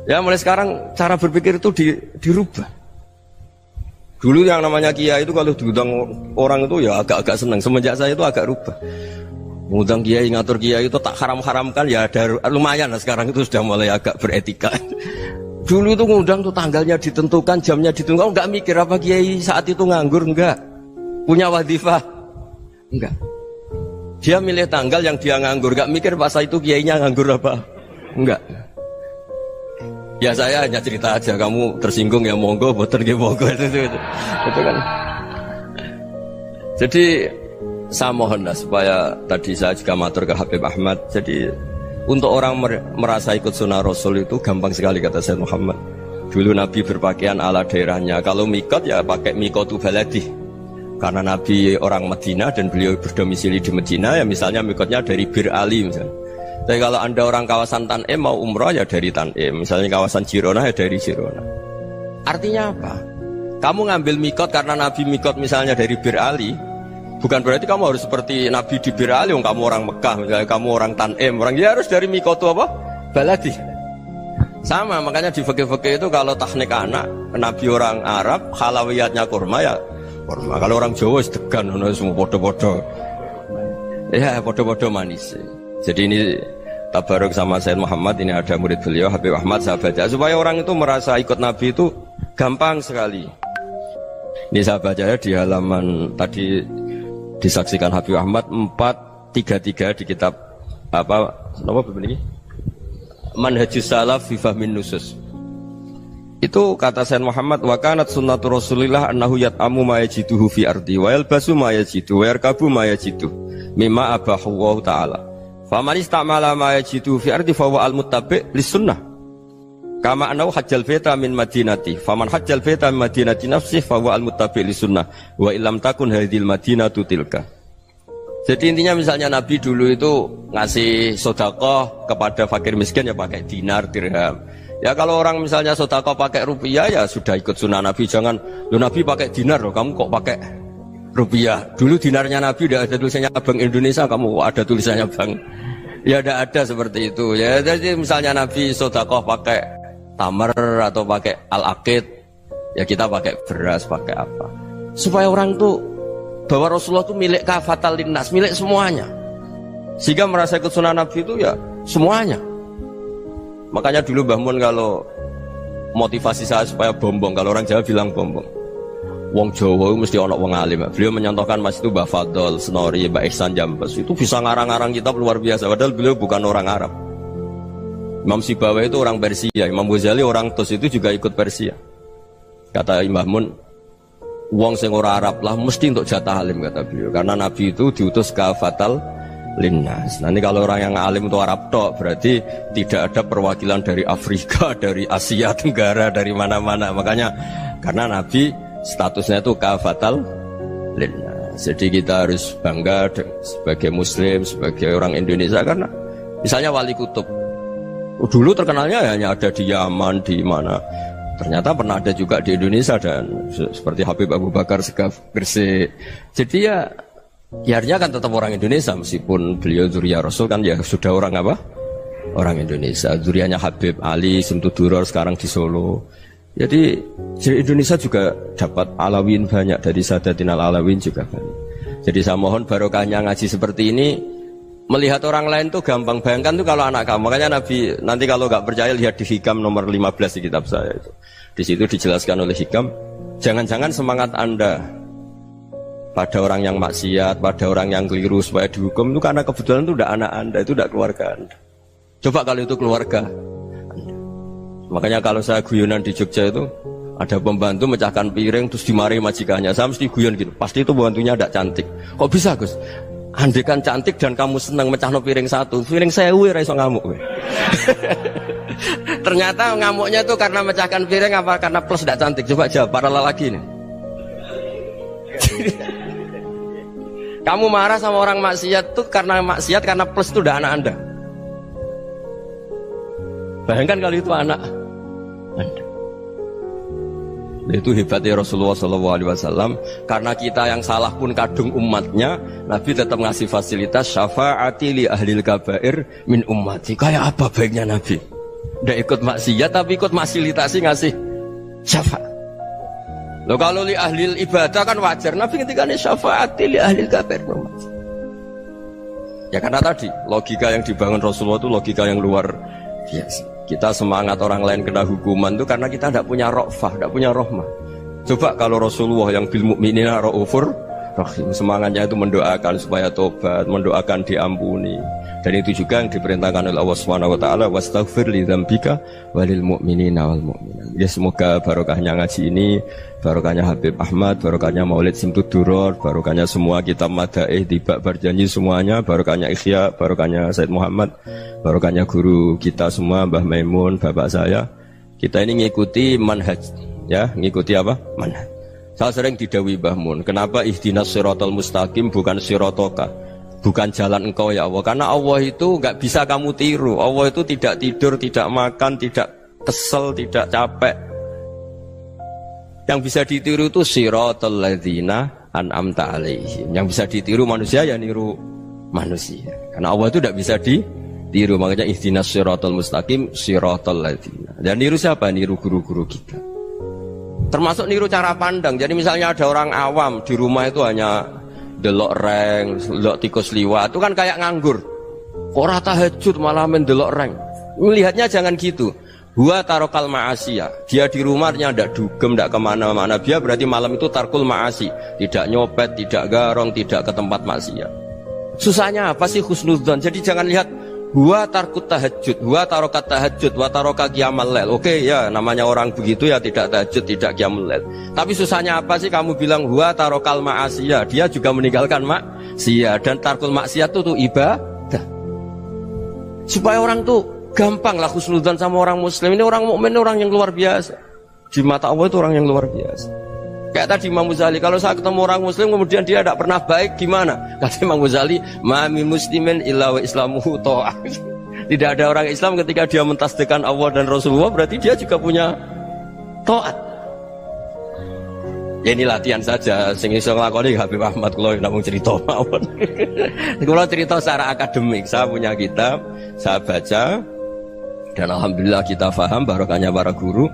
Ya mulai sekarang cara berpikir itu dirubah. Dulu yang namanya kiai itu kalau diundang orang itu ya agak-agak senang. Semenjak saya itu agak rubah. Mengundang kiai, ngatur kiai itu tak haram-haramkan ya ada lumayan lah sekarang itu sudah mulai agak beretika. Dulu itu ngundang tuh tanggalnya ditentukan, jamnya ditentukan, enggak mikir apa kiai saat itu nganggur, enggak. Punya wadifah, enggak. Dia milih tanggal yang dia nganggur, enggak mikir pas itu kiainya nganggur apa, enggak. Ya saya hanya cerita aja, kamu tersinggung ya monggo, boten nggih monggo itu kan. Jadi saya mohonlah supaya tadi saya juga matur ke Habib Ahmad. Jadi untuk orang merasa ikut sunnah Rasul itu gampang sekali kata Sayyid Muhammad. Dulu Nabi berpakaian ala daerahnya. Kalau mikot ya pakai mikotu baladi. Karena Nabi orang Madinah dan beliau berdomisili di Madinah, ya misalnya mikotnya dari Bir Ali misalnya. Tapi kalau Anda orang kawasan Tanim mau umrah ya dari Tanim. Misalnya kawasan Jirona ya dari Jirona. Artinya apa? Kamu ngambil mikot karena Nabi mikot misalnya dari Bir Ali, bukan berarti kamu harus seperti Nabi di Bir Ali, kamu orang Mekah, misalnya kamu orang Tanim, orang ya harus dari mikotu apa? Baladi. Sama, makanya di fikih-fikih itu kalau teknik anak, Nabi orang Arab, halawiyatnya kurma ya kurma. Kalau orang Jawa sedegan, semua bodoh-bodoh. Ya, bodoh-bodoh manis. Jadi ini tabaruk sama Sayyid Muhammad, ini ada murid beliau, Habib Ahmad, sahabatnya. Supaya orang itu merasa ikut Nabi itu gampang sekali. Ini saya baca ya di halaman tadi disaksikan Habib Ahmad 433 di kitab apa begini? Manhajus Salaf fi Fahmin Nusus. Itu kata Sayyid Muhammad, wa kanat sunnatu Rasulillah annahu yat'amu ma yajiduhu fi ardi wa yalbasu ma yajidu wa yarkabu ma yajidu mimma abahu Allah taala. Faman istamala ma yajidu fi ardi fa huwa al-muttabi' lis-sunnah. Kama annahu hajjal baita min madinati. Faman hajjal baita min madinati nafsihi fa huwa al-muttabi' lis-sunnah wa illam takun hadhil madinatu tilka. Jadi intinya misalnya Nabi dulu itu ngasih sedekah kepada fakir miskin ya pakai dinar, dirham. Ya kalau orang misalnya sedekah pakai rupiah ya sudah ikut sunnah Nabi. Jangan, lu Nabi pakai dinar loh, kamu kok pakai rupiah. Dulu dinarnya Nabi udah ada tulisannya Bank Indonesia, kamu ada tulisannya Bank. Ya tidak ada seperti itu. Ya jadi misalnya Nabi sedekah pakai tamar atau pakai al-aqid, ya kita pakai beras, pakai apa. Supaya orang tuh bahwa Rasulullah itu milik kafatal linnas, milik semuanya. Sehingga merasa ikut sunnah Nabi itu ya semuanya. Makanya dulu Mbah Mun kalau motivasi saya supaya bombong, kalau orang Jawa bilang bombong. Wong Jawa itu mesti ono wong alim. Beliau menyontohkan mas itu Mbah Fadol, Senori, Mbah Ihsan Jambes. Itu bisa ngarang-ngarang kitab luar biasa. Padahal beliau bukan orang Arab. Imam Sibawai itu orang Persia, Imam Ghazali orang Tus itu juga ikut Persia. Kata Mbah Mun, wong sing ora Arab lah mesti untuk jatah alim kata beliau. Karena Nabi itu diutus kafatal linnas. Nanti kalau orang yang alim itu Arab tok, berarti tidak ada perwakilan dari Afrika, dari Asia Tenggara, dari mana-mana. Makanya karena Nabi statusnya itu kafatal linnas. Jadi kita harus bangga sebagai Muslim, sebagai orang Indonesia karena misalnya Wali Kutub dulu terkenalnya hanya ada di Yaman, di mana. Ternyata pernah ada juga di Indonesia dan seperti Habib Abu Bakar Segaf Gresik. Jadi ya artinya kan tetap orang Indonesia meskipun beliau zuriyah Rasul kan ya sudah orang apa? Orang Indonesia. Zuriyahnya Habib Ali Simtuduror sekarang di Solo. Jadi Indonesia juga dapat alawin banyak dari Sadatin al-Alawin juga banyak. Jadi saya mohon barokahnya ngaji seperti ini. Melihat orang lain tuh gampang, bayangkan tuh kalau anak kamu. Makanya Nabi nanti kalau nggak percaya lihat di Hikam nomor 15 di kitab saya itu. Di situ dijelaskan oleh Hikam, jangan-jangan semangat Anda pada orang yang maksiat, pada orang yang keliru supaya dihukum itu karena kebetulan itu udah anak Anda, itu udah keluarga Anda. Coba kalau itu keluarga Anda. Makanya kalau saya guyonan di Jogja itu ada pembantu mecahkan piring terus dimarahi majikannya, saya mesti guyon gitu. Pasti itu pembantunya tidak cantik. Kok bisa Gus? Andai kan cantik dan kamu senang mecahno piring satu, piring 1000 ra iso ngamuk kowe. Ternyata ngamuknya tuh karena mecahkan piring apa karena plus tidak cantik? Coba jawab para lelaki ini. Kamu marah sama orang maksiat tuh karena maksiat karena plus itu udah anak Anda. Bayangkan kalau itu anak Anda. Itu hebatnya Rasulullah SAW. Karena kita yang salah pun kadung umatnya, Nabi tetap ngasih fasilitas syafaati li ahlil kabair min ummati. Kayak apa baiknya Nabi? Udah ikut maksiat tapi ikut fasilitasi ngasih syafaat. Loh kalau li ahlil ibadah kan wajar. Nabi ketika ini syafaati li ahlil kabair min ummati. Ya karena tadi logika yang dibangun Rasulullah itu logika yang luar biasa. Kita semangat orang lain kena hukuman itu karena kita tidak punya ra'fah, tidak punya rahmah. Coba kalau Rasulullah yang bil mukminina raufur Rahim. Semangatnya itu mendoakan supaya tobat, mendoakan diampuni. Dan itu juga yang diperintahkan oleh Allah Subhanahu wa taala, wastaghfir li dzambika walil mu'minina wal mu'minat. Ya semoga barokahnya ngaji ini, barokahnya Habib Ahmad, barokahnya Maulid Simtud Duror, barokahnya semua kitab Madaih, Tiba Berjanji semuanya, barokahnya Ikhya, barokahnya Said Muhammad, barokahnya guru kita semua, Mbah Maimun, bapak saya. Kita ini ngikuti manhaj, ya, ngikuti apa? Manhaj. Saya sering didhawuhi Mbah Mun, kenapa ihdinas siratal mustaqim bukan siratoka, bukan jalan engkau ya Allah, karena Allah itu nggak bisa kamu tiru. Allah itu tidak tidur, tidak makan, tidak kesel, tidak capek. Yang bisa ditiru itu siratal ladzina an'amta alaihim. Yang bisa ditiru manusia ya niru manusia, karena Allah itu tidak bisa ditiru. Makanya ihdinas siratal mustaqim siratal ladzina. Dan niru siapa? Niru guru-guru kita. Termasuk niru cara pandang. Jadi misalnya ada orang awam di rumah itu hanya delok reng, delok tikus liwat, itu kan kayak nganggur. Ora tahajud malah mendelok reng. Melihatnya jangan gitu. Huwa tarokal ma'asiyah. Dia di rumahnya ndak dugem, ndak kemana-mana. Dia berarti malam itu tarkul ma'asi. Tidak nyopet, tidak garong, tidak ke tempat maksiat. Susahnya apa sih husnudzon? Jadi jangan lihat huwa tarkut tahajud, huwa tarokat tahajud, wa taroka qiyamal lail. Oke ya, namanya orang begitu ya tidak tahajud, tidak qiyamul lail. Tapi susahnya apa sih kamu bilang huwa tarokal ma'asiyah? Dia juga meninggalkan maksiat, dan tarkul maksiat itu tuh ibadah. Supaya orang tuh gampang lah husnudzon sama orang muslim. Ini orang mukmin, orang yang luar biasa. Di mata Allah itu orang yang luar biasa. Kayak tadi Imam Ghazali, kalau saya ketemu orang muslim kemudian dia tidak pernah baik, gimana? Kata Imam Ghazali, ma min muslimin illa wa islamuhu ta'ah. Tidak ada orang Islam ketika dia mentasdihkan Allah dan Rasulullah, berarti dia juga punya taat. Ya ini latihan saja, sing iso nglakoni Habib Ahmad kula namung cerita mawon. Kula cerita secara akademik, saya punya kitab, saya baca, dan alhamdulillah kita paham barokahnya para guru,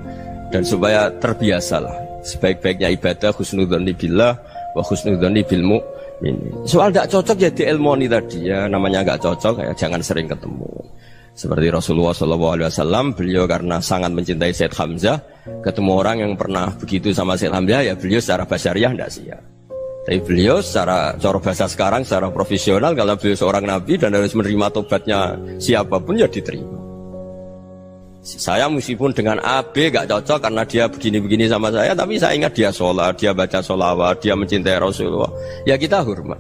dan supaya terbiasalah. Sebaik-baiknya ibadah husnudzon billah wa husnudzon bil mu'min. Soal tidak cocok ya diilmoni tadi ya, namanya nggak cocok ya jangan sering ketemu. Seperti Rasulullah SAW, beliau karena sangat mencintai Said Hamzah, ketemu orang yang pernah begitu sama Said Hamzah ya beliau secara basyariah tidak siap. Tapi beliau secara cara bahasa sekarang, secara profesional, kalau beliau seorang nabi dan harus menerima tobatnya siapapun ya diterima. Saya meskipun dengan A, B gak cocok karena dia begini-begini sama saya, tapi saya ingat dia sholat, dia baca sholawat, dia mencintai Rasulullah, ya kita hormat.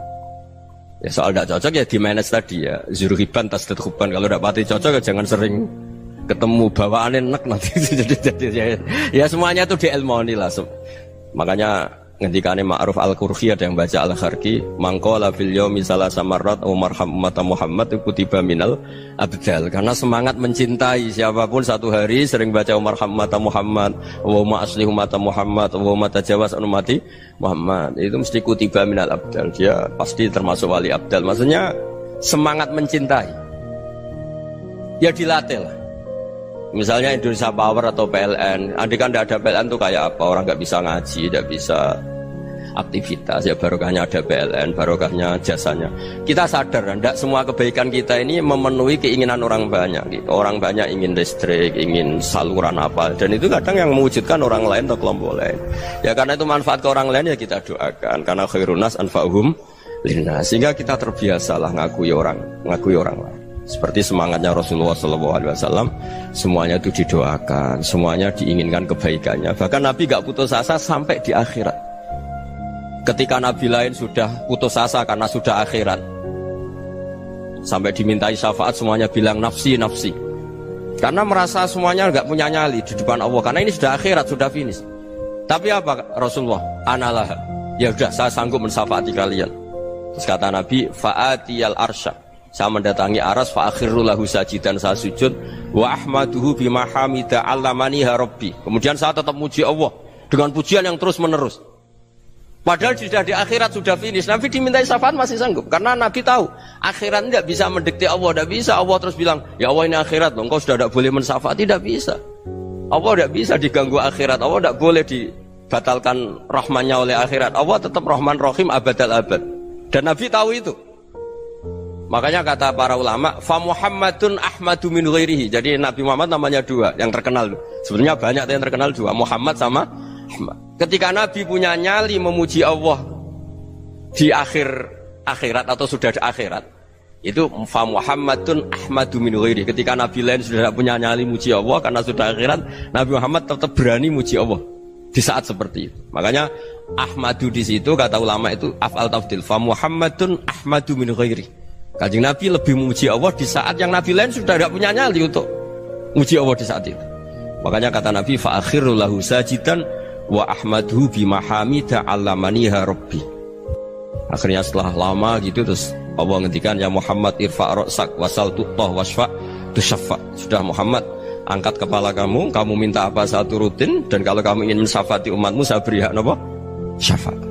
Ya soal gak cocok ya di manage tadi ya, zurhiban tasdid huban. Kalau gak pati cocok ya jangan sering ketemu, bawaannya enak nanti. Ya semuanya itu diilmoni lah. Makanya ngendikane Ma'ruf Al-Qurhi ada yang baca Al-Kharqi, mangqala fil yaumi salasa marrat wa marham ummata Muhammad kutiba minal abdal. Karena semangat mencintai siapapun satu hari sering baca marham ummata Muhammad wa ma aslih ummata Muhammad wa ma tajawaz an ummati Muhammad, itu mesti kutiba minal abdal. Dia pasti termasuk wali abdal. Maksudnya semangat mencintai ya dilatih lah. Misalnya Indonesia Power atau PLN, andai kan tidak ada PLN tuh kayak apa? Orang nggak bisa ngaji, tidak bisa aktivitas. Ya barokahnya ada PLN, barokahnya jasanya. Kita sadar, tidak semua kebaikan kita ini memenuhi keinginan orang banyak. Gitu. Orang banyak ingin listrik, ingin saluran apa, dan itu kadang yang mewujudkan orang lain atau kelompok lain. Ya karena itu manfaat ke orang lain ya kita doakan. Karena khairun nas anfa'uhum linnas. Sehingga kita terbiasalah ngakui orang lain. Seperti semangatnya Rasulullah SAW, semuanya itu didoakan, semuanya diinginkan kebaikannya. Bahkan Nabi gak putus asa sampai di akhirat. Ketika Nabi lain sudah putus asa karena sudah akhirat, sampai dimintai syafaat semuanya bilang nafsi, nafsi. Karena merasa semuanya gak punya nyali di depan Allah, karena ini sudah akhirat, sudah finish. Tapi apa Rasulullah? Analah, ya udah saya sanggup mensyafaati kalian. Terus kata Nabi, fa'atiyal arsya, saya mendatangi aras, fa'akhirru lahu sajidan, saya sujud, wa ahmaduhu bima hamida allamaniha rabbi. Kemudian saya tetap muji Allah dengan pujian yang terus menerus. Padahal sudah di akhirat, sudah finish. Nabi dimintai syafaat masih sanggup, karena Nabi tahu akhirat tidak bisa mendikte Allah, tidak bisa. Allah terus bilang, ya Allah ini akhirat loh, engkau sudah tidak boleh mensyafaat, tidak bisa. Allah tidak bisa diganggu akhirat, Allah tidak boleh dibatalkan rahmannya oleh akhirat. Allah tetap Rahman Rahim abadal abad. Dan Nabi tahu itu. Makanya kata para ulama, fa Muhammadun ahmadu min ghairihi. Jadi Nabi Muhammad namanya dua yang terkenal. Sebenarnya banyak yang terkenal dua, Muhammad sama Ahmad. Ketika Nabi punya nyali memuji Allah, di akhir akhirat atau sudah di akhirat itu fa Muhammadun ahmadu min ghairi. Ketika Nabi lain sudah tidak punya nyali muji Allah karena sudah akhirat, Nabi Muhammad tetap berani muji Allah di saat seperti itu. Makanya ahmadu di situ kata ulama itu af'al tafdil, fa Muhammadun ahmadu min ghairi. Kanjeng Nabi lebih memuji Allah di saat yang Nabi lain sudah tidak punya nyali untuk muji Allah di saat itu. Makanya kata Nabi fa akhiru lahu sajidan wa ahmaduhu bimahamida 'allamaniha rabbi. Akhirnya setelah lama gitu terus Allah ngendikan ya Muhammad irfa' ra'sak wasal tu'tah wasfa' tusyaffa. Sudah Muhammad, angkat kepala kamu minta apa saya turutin, dan kalau kamu ingin mensyafaati umatmu saya beri hak apa? Syafaat.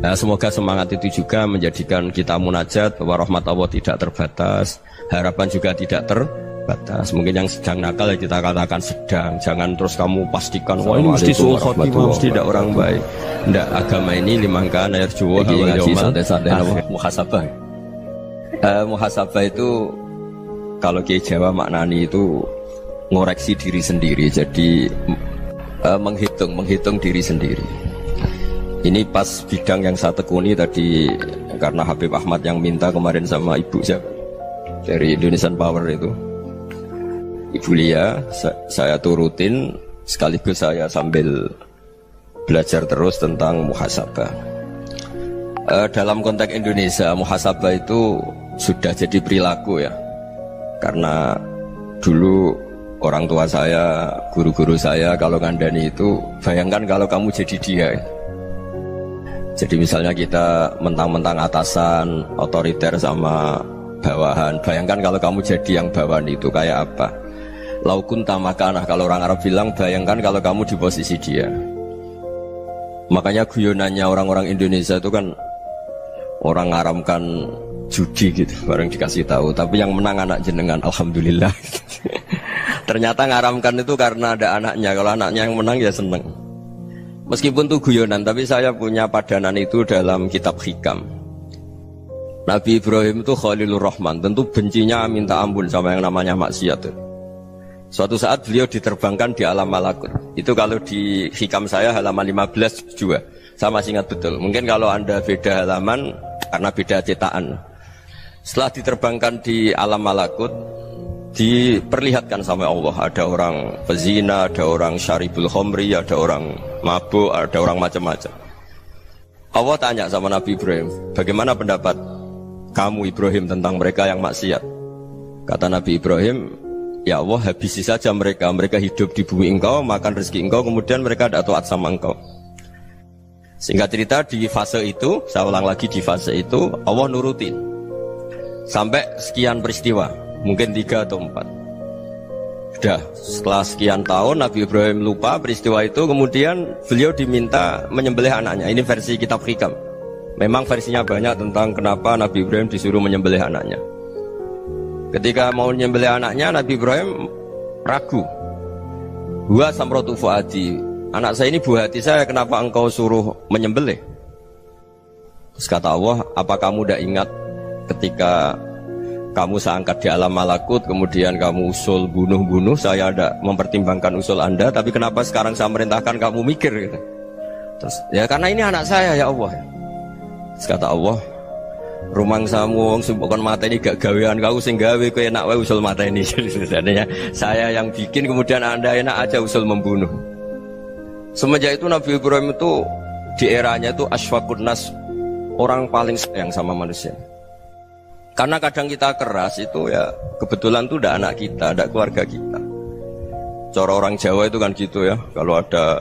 Nah, semoga semangat itu juga menjadikan kita munajat bahwa rahmat Allah tidak terbatas, harapan juga tidak terbatas. Mungkin yang sedang nakal ya kita katakan sedang, jangan terus kamu pastikan wah ini mesti suul khotimah, mesti tidak orang baik. Ndak, agama ini limangkan ayat juwa ngaji santai-santai muhasabah. Muhasabah itu kalau Kiai Jawa maknani itu ngoreksi diri sendiri, jadi menghitung diri sendiri. Ini pas bidang yang saya tekuni tadi karena Habib Ahmad yang minta kemarin sama ibu saya dari Indonesian Power itu. Ibu Lia, saya turutin sekaligus saya sambil belajar terus tentang muhasabah. Dalam konteks Indonesia, muhasabah itu sudah jadi perilaku ya. Karena dulu orang tua saya, guru-guru saya kalau ngandani itu, bayangkan kalau kamu jadi dia. Jadi misalnya kita mentang-mentang atasan, otoriter sama bawahan. Bayangkan kalau kamu jadi yang bawahan itu kayak apa? Laukun tamakanah, kalau orang Arab bilang, bayangkan kalau kamu di posisi dia. Makanya guyonannya orang-orang Indonesia itu kan orang ngaramkan judi gitu, bareng dikasih tahu. Tapi yang menang anak jenengan, alhamdulillah. Ternyata ngaramkan itu karena ada anaknya. Kalau anaknya yang menang ya seneng. Meskipun itu guyonan, tapi saya punya padanan itu dalam kitab Hikam. Nabi Ibrahim itu Khalilur Rahman, tentu bencinya minta ampun sama yang namanya maksiat. Suatu saat beliau diterbangkan di alam malakut. Itu kalau di Hikam saya halaman 15 juga. Saya masih ingat betul. Mungkin kalau Anda beda halaman karena beda cetakan. Setelah diterbangkan di alam malakut, diperlihatkan sama Allah, ada orang pezina, ada orang syaribul khomri, ada orang mabuk, ada orang macam-macam. Allah tanya sama Nabi Ibrahim, bagaimana pendapat kamu Ibrahim tentang mereka yang maksiat? Kata Nabi Ibrahim, ya Allah, habisi saja mereka. Mereka hidup di bumi engkau, makan rezeki engkau, kemudian mereka tidak taat sama engkau. Singkat cerita, di fase itu, saya ulang lagi, di fase itu Allah nurutin sampai sekian peristiwa, mungkin 3 atau 4. Sudah setelah sekian tahun Nabi Ibrahim lupa peristiwa itu, kemudian beliau diminta menyembelih anaknya. Ini versi kitab Hikam. Memang versinya banyak tentang kenapa Nabi Ibrahim disuruh menyembelih anaknya. Ketika mau menyembelih anaknya, Nabi Ibrahim ragu. Huwa samratu fuadi, anak saya ini buah hati saya, kenapa engkau suruh menyembelih? Terus kata Allah, apa kamu tidak ingat ketika kamu saya angkat di alam malakut, kemudian kamu usul bunuh-bunuh, saya ada mempertimbangkan usul Anda, tapi kenapa sekarang saya merintahkan kamu mikir gitu? Terus, ya karena ini anak saya ya Allah. Terus kata Allah, rumang samu wong bukan mata ini gak gawean kau sing gawe kowe enak wae usul mata ini. Sebenarnya saya yang bikin, kemudian Anda enak aja usul membunuh. Semenjak itu Nabi Ibrahim itu di eranya itu asfaqun nas, orang paling sayang sama manusia. Karena kadang kita keras itu ya kebetulan tuh udah anak kita, ada keluarga kita. Cara orang Jawa itu kan gitu ya, kalau ada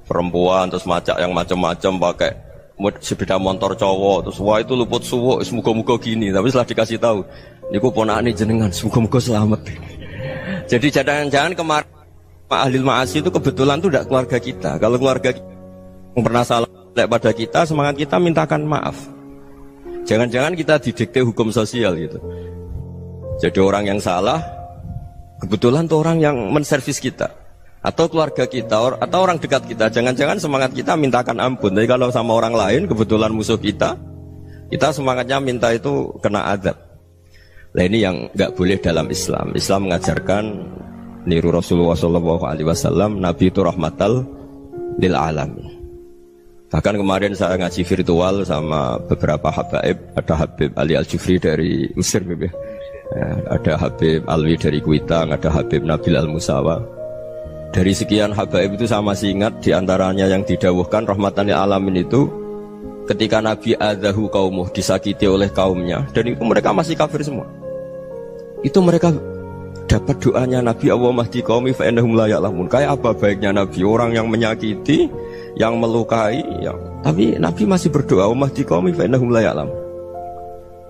perempuan terus macak yang macam-macam pakai sepeda motor cowok, terus wah itu luput suwuk, semoga-moga gini. Tapi setelah dikasih tahu, niku ponakane jenengan, semoga-moga selamat. Jadi jangan-jangan kemarin ahli ma'asi itu kebetulan tuh tidak keluarga kita. Kalau keluarga kita yang pernah salah pada kita, semangat kita mintakan maaf. Jangan-jangan kita didikte hukum sosial gitu. Jadi orang yang salah, kebetulan tuh orang yang menservis kita, atau keluarga kita, atau orang dekat kita. Jangan-jangan semangat kita mintakan ampun. Jadi kalau sama orang lain, kebetulan musuh kita semangatnya minta itu kena azab. Nah ini yang nggak boleh dalam Islam. Islam mengajarkan niru Rasulullah SAW, Nabi itu rahmatal lil alamin. Bahkan kemarin saya ngaji virtual sama beberapa habaib, ada Habib Ali Al-Jufri dari Mesir, ya. Ada Habib Alwi dari Kuitang, ada Habib Nabil Al-Musawa. Dari sekian habaib itu saya masih ingat diantaranya yang didawuhkan rahmatan lil alamin itu ketika Nabi adzahu qaumuh, disakiti oleh kaumnya, dan itu mereka masih kafir semua. Itu mereka dapat doanya Nabi, Allahumma hdi qaumi fa innahum la ya'lamun. Kayak apa baiknya Nabi, orang yang menyakiti, yang melukai, tapi Nabi masih berdoa, Allahumma hdi qaumi fa innahum la ya'lamun.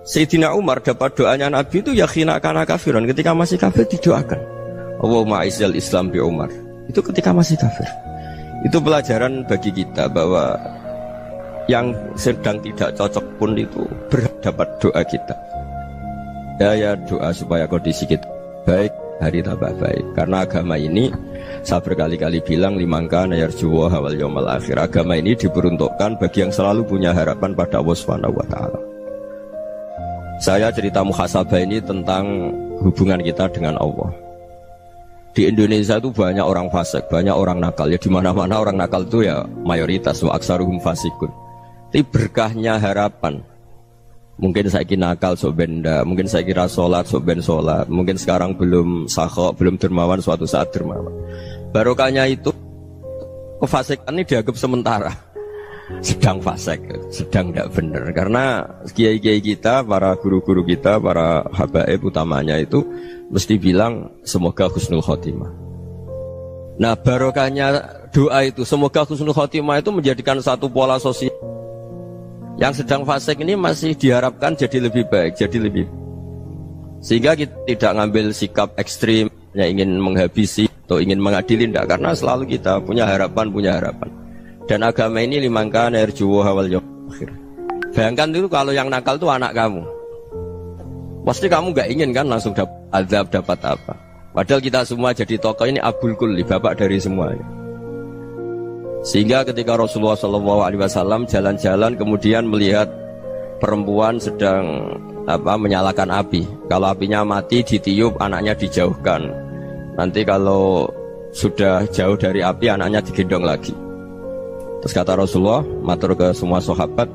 Sayyidina Umar dapat doanya Nabi itu yakhina kana kafiran, ketika masih kafir didoakan, Allahumma izzal Islam bi Umar. Itu ketika masih kafir. Itu pelajaran bagi kita bahwa yang sedang tidak cocok pun itu berdapat doa kita. Ya doa supaya kondisi kita baik, hari tambah baik. Karena agama ini, saya berkali-kali bilang, limangka nayarjuwa wal yawmal akhir. Agama ini diperuntukkan bagi yang selalu punya harapan pada Allah Subhanahu wa ta'ala. Saya cerita muhasabah ini tentang hubungan kita dengan Allah. Di Indonesia itu banyak orang fasik, banyak orang nakal. Ya di mana-mana orang nakal itu ya mayoritas, wa aksaruhum fasikun. Tapi berkahnya harapan. Mungkin saya kira nakal sok benda, mungkin saya kira sholat sok ben sholat, mungkin sekarang belum sakhok, belum dermawan, suatu saat dermawan. Barokahnya itu kefasikan ini dianggap sementara, sedang fasik, sedang tidak benar. Karena kiai-kiai kita, para guru-guru kita, para habaib utamanya itu mesti bilang semoga husnul khotimah. Nah barokahnya doa itu, semoga husnul khotimah itu menjadikan satu pola sosial. Yang sedang fasik ini masih diharapkan jadi lebih baik, jadi lebih. Sehingga kita tidak ngambil sikap ekstrim, yang ingin menghabisi atau ingin mengadili, tidak. Karena selalu kita punya harapan. Dan agama ini limangka nerjuwa wal yawmal akhir. Bayangkan itu kalau yang nakal itu anak kamu. Pasti kamu gak ingin kan langsung dapat azab, dapat apa. Padahal kita semua jadi tokoh ini abul kulli, bapak dari semuanya. Sehingga ketika Rasulullah SAW jalan-jalan kemudian melihat perempuan sedang menyalakan api. Kalau apinya mati ditiup, anaknya dijauhkan. Nanti kalau sudah jauh dari api, anaknya digendong lagi. Terus kata Rasulullah, matur ke semua sahabat,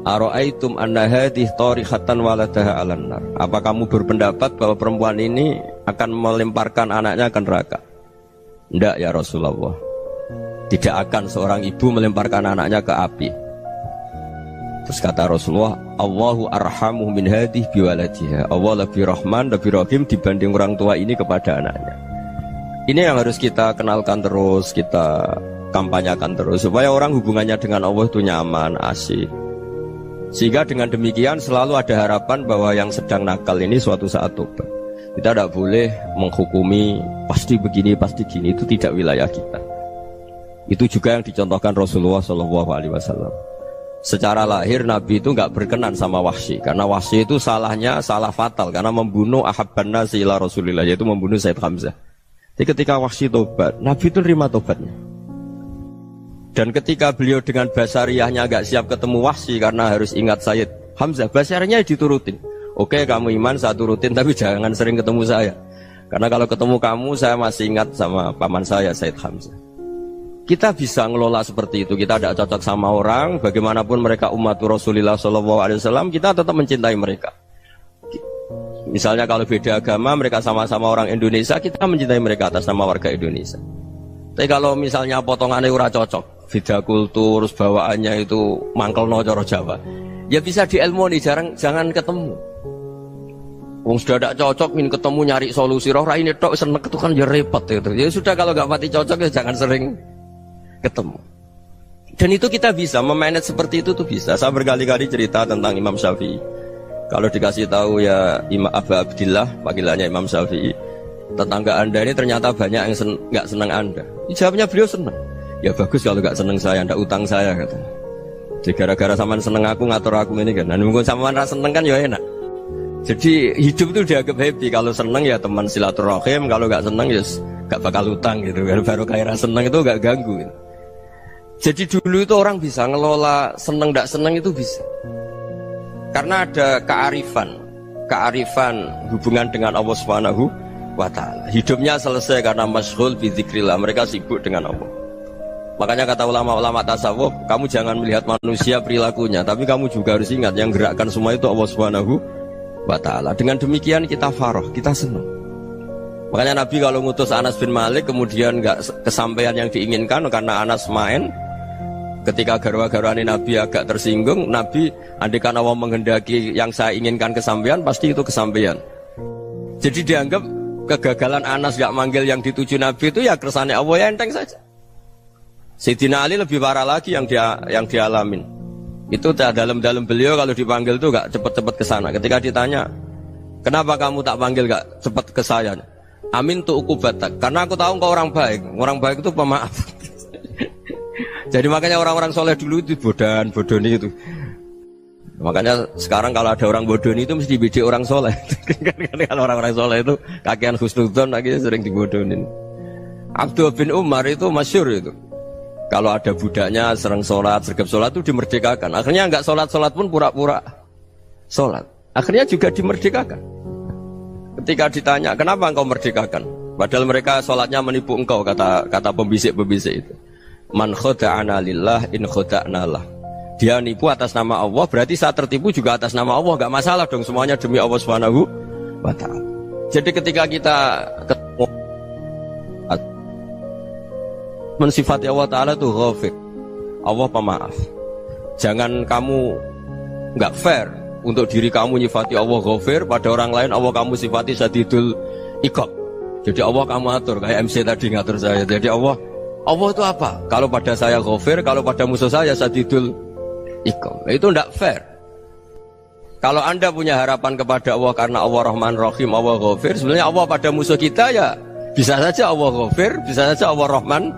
Aro'aitum anna hadih tarihatan waladaha alan nar. Apa kamu berpendapat bahwa perempuan ini akan melemparkan anaknya ke neraka? Tidak ya Rasulullah. Tidak akan seorang ibu melemparkan anaknya ke api. Terus kata Rasulullah, Allahu arhamu min hadih biwaladiha. Allah lebih rahman, lebih rahim dibanding orang tua ini kepada anaknya. Ini yang harus kita kenalkan terus, kita kampanyakan terus, supaya orang hubungannya dengan Allah itu nyaman, asik. Sehingga dengan demikian selalu ada harapan bahwa yang sedang nakal ini suatu saat tobat. Kita tidak boleh menghukumi pasti begini, pasti gini, itu tidak wilayah kita. Itu juga yang dicontohkan Rasulullah SAW. Secara lahir Nabi itu nggak berkenan sama Wahsy, karena Wahsy itu salahnya salah fatal, karena membunuh ahabban nasi ila Rasulillah, yaitu membunuh Sayyid Hamzah. Jadi ketika Wahsy tobat, Nabi itu terima tobatnya. Dan ketika beliau dengan basariyahnya nggak siap ketemu Wahsy karena harus ingat Sayyid Hamzah, basariyahnya diturutin. Oke, kamu iman, saya turutin, tapi jangan sering ketemu saya. Karena kalau ketemu kamu, saya masih ingat sama paman saya, Sayyid Hamzah. Kita bisa ngelola seperti itu. Kita tidak cocok sama orang, bagaimanapun mereka umat Rasulullah SAW, kita tetap mencintai mereka. Misalnya kalau beda agama, mereka sama-sama orang Indonesia, kita mencintai mereka atas nama warga Indonesia. Tapi kalau misalnya potongannya ora cocok, beda kultur, bawaannya itu mangkelno cara Jawa, ya bisa diilmoni, jangan ketemu. Wong sudah tidak cocok, ingin ketemu nyari solusi, roh ini tok seneng itu kan ya repot gitu. Ya sudah, kalau nggak pati cocok ya jangan sering ketemu. Dan itu kita bisa memanage seperti itu tuh bisa. Saya berkali-kali cerita tentang Imam Syafi'i. Kalau dikasih tahu ya Imam Abu Abdillah, panggilannya Imam Syafi'i, tetangga anda ini ternyata banyak yang nggak senang anda. Jawabnya beliau senang. Ya bagus kalau nggak senang saya, ndak utang saya katanya. Jadi gara-gara sampean seneng aku ngatur aku ini kan. Dan mungkin sampean rasa seneng kan ya enak. Jadi hidup itu dianggap happy. Kalau seneng ya teman silaturahim, kalau nggak seneng ya nggak bakal utang gitu. Baru kayak seneng itu nggak ganggu. Gitu. Jadi dulu itu orang bisa ngelola seneng ndak seneng itu bisa. Karena ada kearifan hubungan dengan Allah Subhanahu wa ta'ala. Hidupnya selesai karena masyghul bi dzikrillah, mereka sibuk dengan Allah. Makanya kata ulama-ulama tasawuf, kamu jangan melihat manusia perilakunya, tapi kamu juga harus ingat yang gerakkan semua itu Allah Subhanahu wa ta'ala. Dengan demikian kita farah, kita senang. Makanya Nabi kalau ngutus Anas bin Malik kemudian nggak kesampaian yang diinginkan karena Anas main, ketika garwa-garwani Nabi agak tersinggung, Nabi andaikan Allah menghendaki yang saya inginkan kesampaian, pasti itu kesampaian. Jadi dianggap kegagalan Anas gak manggil yang dituju Nabi itu ya kersane Allah, ya enteng saja. Sayyidina Ali lebih parah lagi yang dialamin. Itu dalam beliau kalau dipanggil tuh gak cepet-cepet ke sana. Ketika ditanya, kenapa kamu tak panggil gak cepet ke saya? Amin tu ukubatak, karena aku tahu kau orang baik. Orang baik itu pemaaf. Jadi makanya orang-orang soleh dulu itu bodoni itu. Makanya sekarang kalau ada orang bodoni itu mesti dibidik orang soleh. Kalau orang-orang soleh itu kakean husnudzon lagi sering dibodonin. Abdul bin Umar itu masyhur itu. Kalau ada budaknya sering sholat, sergap sholat itu dimerdekakan. Akhirnya nggak sholat pun pura-pura sholat. Akhirnya juga dimerdekakan. Ketika ditanya, kenapa engkau merdekakan? Padahal mereka sholatnya menipu engkau, kata pembisik-pembisik itu. Man khoda'ana lillah in khoda'na lah. Dia nipu atas nama Allah, berarti saat tertipu juga atas nama Allah. Nggak masalah dong, semuanya demi Allah Subhanahu wa ta'ala. Jadi ketika kita ketemu mensifati Allah Ta'ala itu ghafir, Allah pemaaf. Jangan kamu nggak fair untuk diri kamu nyifati Allah ghafir, pada orang lain Allah kamu sifati sadidul iqab. Jadi Allah kamu atur, kayak MC tadi ngatur saya. Jadi Allah itu apa? Kalau pada saya ghafir, kalau pada musuh saya sadidul iqab. Itu tidak fair. Kalau Anda punya harapan kepada Allah karena Allah Rahman Rahim, Allah ghafir, sebenarnya Allah pada musuh kita ya bisa saja Allah ghafir, bisa saja Allah Rahman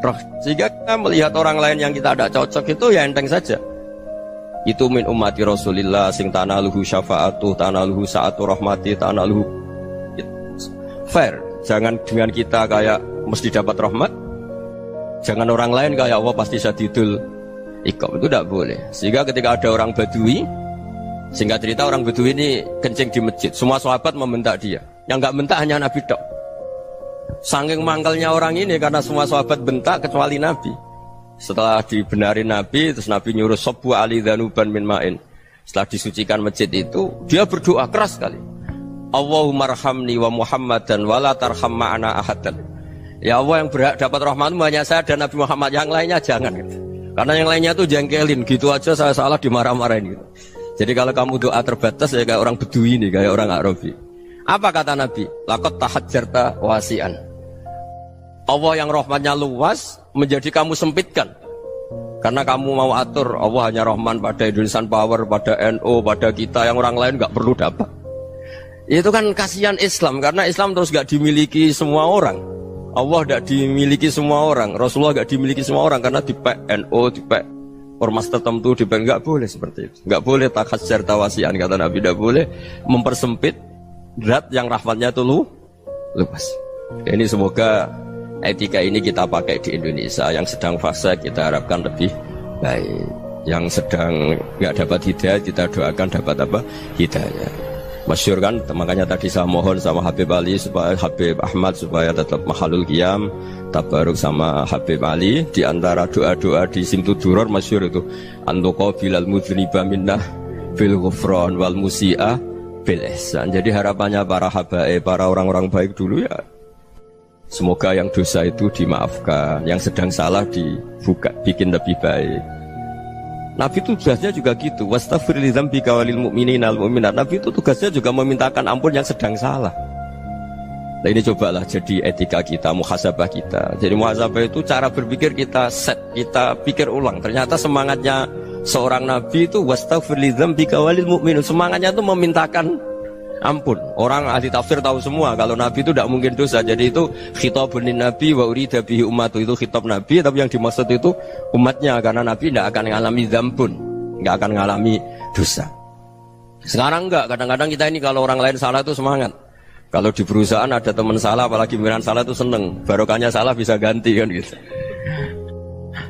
Rahim. Sehingga kita melihat orang lain yang kita tidak cocok itu ya enteng saja. Itu min ummati Rasulillah sing tanaluhu syafa'atuh, tanaluhu sa'atu rahmati, tanaluhu fair. Jangan dengan kita kayak mesti dapat rahmat. Jangan orang lain kayak Allah pasti sadidul iqab, itu tidak boleh. Sehingga ketika ada orang Badui, singkat cerita orang Badui ini kencing di masjid, semua sahabat membentak dia. Yang nggak bentak hanya Nabi tok. Saking mangkalnya orang ini karena semua sahabat bentak kecuali Nabi. Setelah dibenarin Nabi, terus Nabi nyuruh sabbu ali dhanuban min ma'in. Setelah disucikan masjid itu, dia berdoa keras sekali. Allahumma arhamni wa Muhammadan wa la tarham ma'ana ahadan. Ya Allah, yang berhak dapat rahmatmu hanya saya dan Nabi Muhammad, yang lainnya jangan gitu. Karena yang lainnya tuh jengkelin, gitu aja saya salah dimarah-marahin gitu. Jadi kalau kamu doa terbatas ya kayak orang Bedui ini, kayak orang Arabi. Apa kata Nabi? Laqad tahajjarta wasi'an. Allah yang rahmatnya luas menjadi kamu sempitkan. Karena kamu mau atur Allah hanya Rahman pada Indonesian Power, pada NU, pada kita yang orang lain nggak perlu dapat. Itu kan kasihan Islam, karena Islam terus nggak dimiliki semua orang. Allah tidak dimiliki semua orang, Rasulullah nggak dimiliki semua orang karena dipek NU, dipek ormas tertentu, dipek nggak boleh seperti itu. Nggak boleh takhasyar tawasian, kata Nabi, tidak boleh mempersempit zat yang rahmatnya itu luas. Ini semoga etika ini kita pakai di Indonesia. Yang sedang fase kita harapkan lebih baik. Yang sedang nggak dapat hidayah kita doakan dapat apa? Hidayah. Masyhur kan, makanya tadi saya mohon sama Habib Ali supaya Habib Ahmad supaya tetap mahalul qiyam, tabaruk sama Habib Ali. Di antara doa-doa di Simtuduror masyhur itu antuqa bilal mudhniba minnah bil ghufran wal musi'ah bil ihsan. Jadi harapannya para habaib, para orang-orang baik dulu ya, semoga yang dosa itu dimaafkan, yang sedang salah dibuka, bikin lebih baik. Nabi itu tugasnya juga gitu. Wastaghfir li dzambika walil mu'minina wal mu'minat. Nabi itu tugasnya juga memintakan ampun yang sedang salah. Nah ini cobalah jadi etika kita, muhasabah kita. Jadi muhasabah itu cara berpikir kita set, kita pikir ulang. Ternyata semangatnya seorang Nabi itu wastaghfir li dzambika walil mu'minun. Semangatnya itu memintakan ampun. Orang ahli tafsir tahu semua kalau Nabi itu tidak mungkin dosa. Jadi itu khitabun Nabi wa urida bihi ummatu, itu khitab Nabi, tapi yang dimaksud itu umatnya, karena Nabi tidak akan mengalami dzambun, tidak akan mengalami dosa. Sekarang enggak, kadang-kadang kita ini kalau orang lain salah itu semangat. Kalau di perusahaan ada teman salah, apalagi pimpinan salah itu seneng, barokahnya salah bisa ganti kan gitu.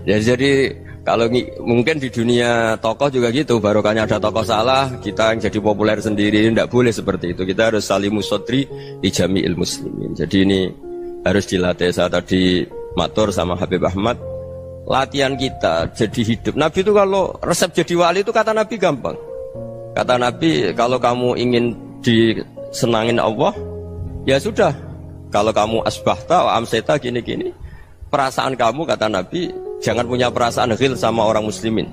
Ya, jadi kalau mungkin di dunia tokoh juga gitu, barokahnya ada tokoh salah, kita yang jadi populer sendiri, tidak boleh seperti itu. Kita harus salimus sodri di jami'il muslimin. Jadi ini harus dilatih. Saya tadi matur sama Habib Ahmad, latihan kita jadi hidup. Nabi itu kalau resep jadi wali itu kata Nabi gampang. Kata Nabi, kalau kamu ingin disenangin Allah, ya sudah. Kalau kamu asbahta wa amseta gini-gini, perasaan kamu kata Nabi jangan punya perasaan ghil sama orang muslimin.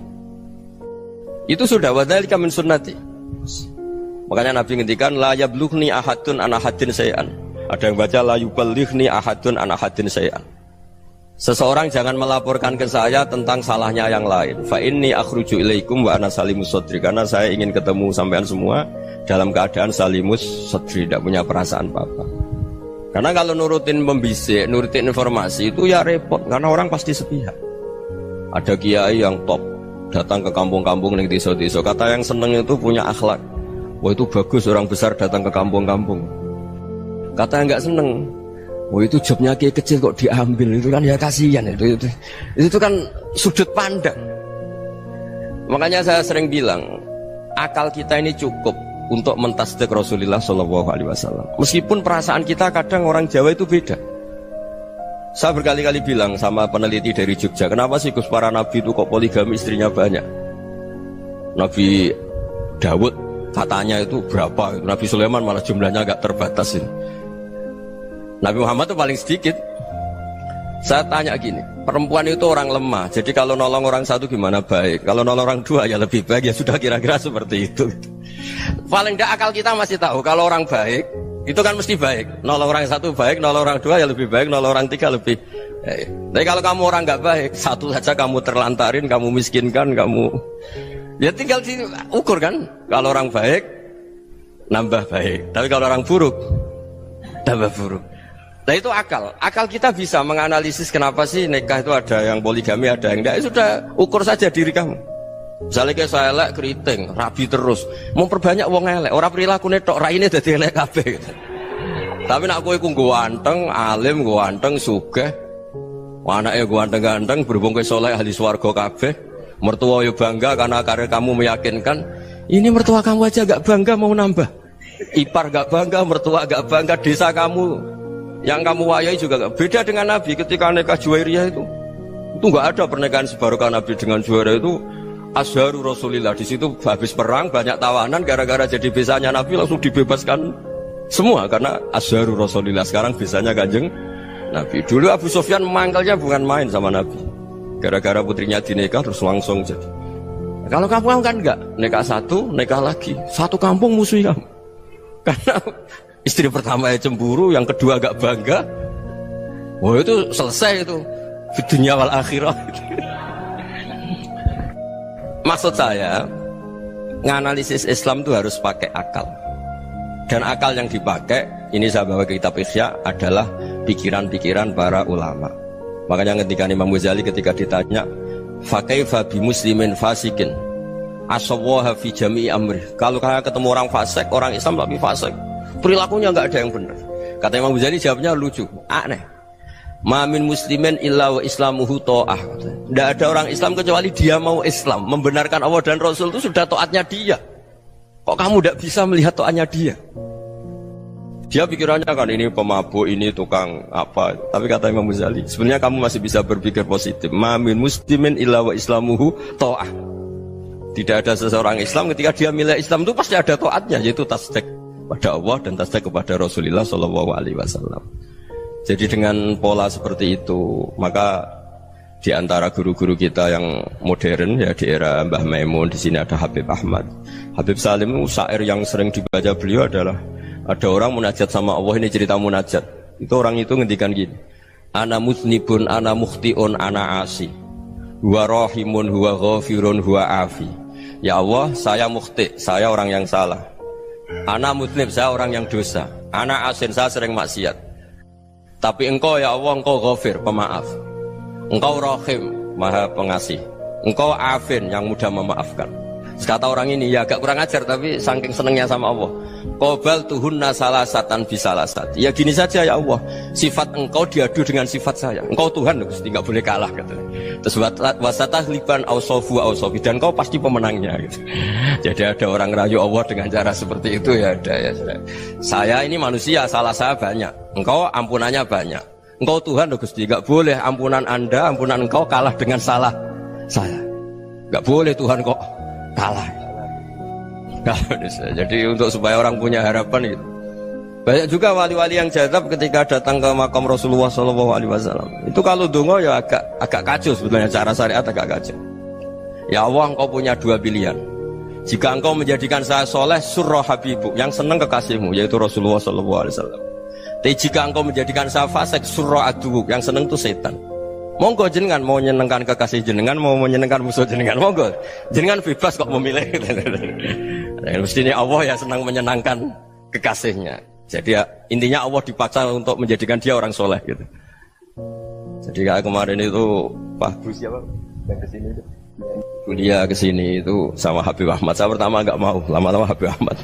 Itu sudah wadzalika min sunnati. Makanya Nabi ngendikan la yablughni ahadun an ahadin syai'an. Ada yang baca la yuballighni ahadun an ahadin syai'an. Seseorang jangan melaporkan ke saya tentang salahnya yang lain. Fa inni akhruju ilaikum wa ana salimus sadri. Karena saya ingin ketemu sampean semua dalam keadaan salimus sadri, tidak punya perasaan apa-apa. Karena kalau nurutin pembisik, nurutin informasi itu ya repot. Karena orang pasti sepihak. Ada kiai yang top datang ke kampung-kampung ning desa-desa. Kata yang seneng itu punya akhlak. Wah itu bagus orang besar datang ke kampung-kampung. Kata yang nggak seneng, wah itu jobnya kiai kecil kok diambil, itu kan ya kasihan itu kan sudut pandang. Makanya saya sering bilang akal kita ini cukup untuk mentasdik Rasulullah Shallallahu Alaihi Wasallam. Meskipun perasaan kita kadang orang Jawa itu beda. Saya berkali-kali bilang sama peneliti dari Jogja, kenapa sih Gus para nabi itu kok poligami istrinya banyak? Nabi Dawud katanya itu berapa? Nabi Sulaiman malah jumlahnya agak terbatas ini. Nabi Muhammad itu paling sedikit. Saya tanya gini, perempuan itu orang lemah. Jadi kalau nolong orang satu gimana baik? Kalau nolong orang dua ya lebih baik. Ya sudah kira-kira seperti itu. Paling tidak akal kita masih tahu kalau orang baik itu kan mesti baik. Nolong orang satu baik, nolong orang dua ya lebih baik, nolong orang tiga lebih baik. Tapi kalau kamu orang nggak baik, satu saja kamu terlantarin, kamu miskinkan, kamu ya tinggal diukur kan. Kalau orang baik nambah baik, tapi kalau orang buruk tambah buruk. Nah itu akal. Akal kita bisa menganalisis kenapa sih nikah itu ada yang poligami, ada yang enggak. Sudah ukur saja diri kamu. Misalnya kayak saya elek keriting, rabi terus, mau perbanyak wong elek, orang perilaku netok raine dadi elek kabeh. Tapi nak kowe ku ganteng, alim, ganteng, sugih, anake ganteng-ganteng, berhubung kowe saleh ahli swarga kabeh, mertua yo bangga karena karir kamu meyakinkan. Ini mertua kamu aja gak bangga mau nambah. Ipar gak bangga, mertua gak bangga, desa kamu yang kamu wayai juga gak. Beda dengan Nabi ketika nikah Juwairiyah itu gak ada pernikahan sebarokah Nabi dengan Juwairiyah itu. Azharu Rasulillah, di situ habis perang banyak tawanan, gara-gara jadi besanya Nabi langsung dibebaskan semua karena Azharu Rasulillah. Sekarang besanya Kanjeng Nabi. Dulu Abu Sufyan memangkalnya bukan main sama Nabi, gara-gara putrinya dinikah terus langsung jadi. Kalau kamu kan enggak, nikah satu, nikah lagi, satu kampung musuh kamu. Karena istri pertama ya cemburu, yang kedua agak bangga. Wah itu selesai itu, di dunia wal akhirah. Maksud saya, nganalisis Islam itu harus pakai akal. Dan akal yang dipakai, ini saya bawa ke kitab Ihya, adalah pikiran-pikiran para ulama. Makanya ketika Imam Ghazali ketika ditanya, fakaifa bi muslimin fasikin asawaha fi jami'i amri. Kalau kalian ketemu orang fasik, orang Islam tapi fasik, perilakunya nggak ada yang benar. Kata Imam Ghazali jawabnya lucu, aneh. Ma min muslimin illa wa islamuhu ta'ah. Tidak ada orang Islam kecuali dia mau Islam, membenarkan Allah dan Rasul itu sudah taatnya dia. Kok kamu tidak bisa melihat taatnya dia? Dia pikirannya kan ini pemabuk, ini tukang apa. Tapi kata Imam Ghazali, sebenarnya kamu masih bisa berpikir positif. Ma min muslimin illa wa islamuhu ta'ah. Tidak ada seseorang Islam ketika dia milih Islam itu pasti ada taatnya, yaitu tasdik pada Allah dan tasdik kepada Rasulullah Shallallahu Alaihi Wasallam. Jadi dengan pola seperti itu, maka di antara guru-guru kita yang modern ya di era Mbah Maimun, di sini ada Habib Ahmad. Habib Salim syair yang sering dibaca beliau adalah ada orang munajat sama Allah, ini cerita munajat. Itu orang itu ngendikan gini, ana muznibun, ana mukhtiun, ana asi, huwa rahimun, huwa ghafirun, huwa afi. Ya Allah, saya mukhti, saya orang yang salah. Ana muznib, saya orang yang dosa. Ana asin, saya sering maksiat. Tapi engkau ya Allah, engkau ghafir, pemaaf. Engkau rahim, maha pengasih. Engkau afin, yang mudah memaafkan. Kata orang ini, ya agak kurang ajar, tapi saking senengnya sama Allah. Qobal tuhunna salasatan bisalasat. Ya gini saja ya Allah, sifat engkau diadu dengan sifat saya. Engkau Tuhan, Gusti, nggak boleh kalah gitu. Terus wasatahliban ausofu ausofi, dan engkau pasti pemenangnya gitu. Jadi ada orang rayu Allah dengan cara seperti itu ya ada ya. Saya ini manusia, salah saya banyak. Engkau ampunannya banyak. Engkau Tuhan loh Gusti, gak boleh ampunan Anda, ampunan engkau kalah dengan salah saya. Gak boleh Tuhan kok kalah. Jadi untuk supaya orang punya harapan gitu. Banyak juga wali-wali yang jadab ketika datang ke makam Rasulullah SAW. Itu kalau dongo ya agak kacau sebetulnya, cara syariat agak kacau. Ya Allah, engkau punya dua pilihan. Jika engkau menjadikan saya soleh, surah habibuk, yang senang kekasihmu, yaitu Rasulullah SAW. Tapi jika engkau menjadikan saya fasik, surah adubuk, yang senang itu setan. Monggo jenengan mau menyenangkan kekasih jenengan, mau menyenangkan musuh jenengan, monggo. Jenengan bebas kok memilih. Mestinya Allah ya senang menyenangkan kekasihnya. Jadi ya, intinya Allah dipaksa untuk menjadikan dia orang soleh gitu. Jadi kayak kemarin itu Pak Gus siapa yang kesini itu? Kuliah kesini itu sama Habib Ahmad. Saya pertama nggak mau, lama-lama Habib Ahmad.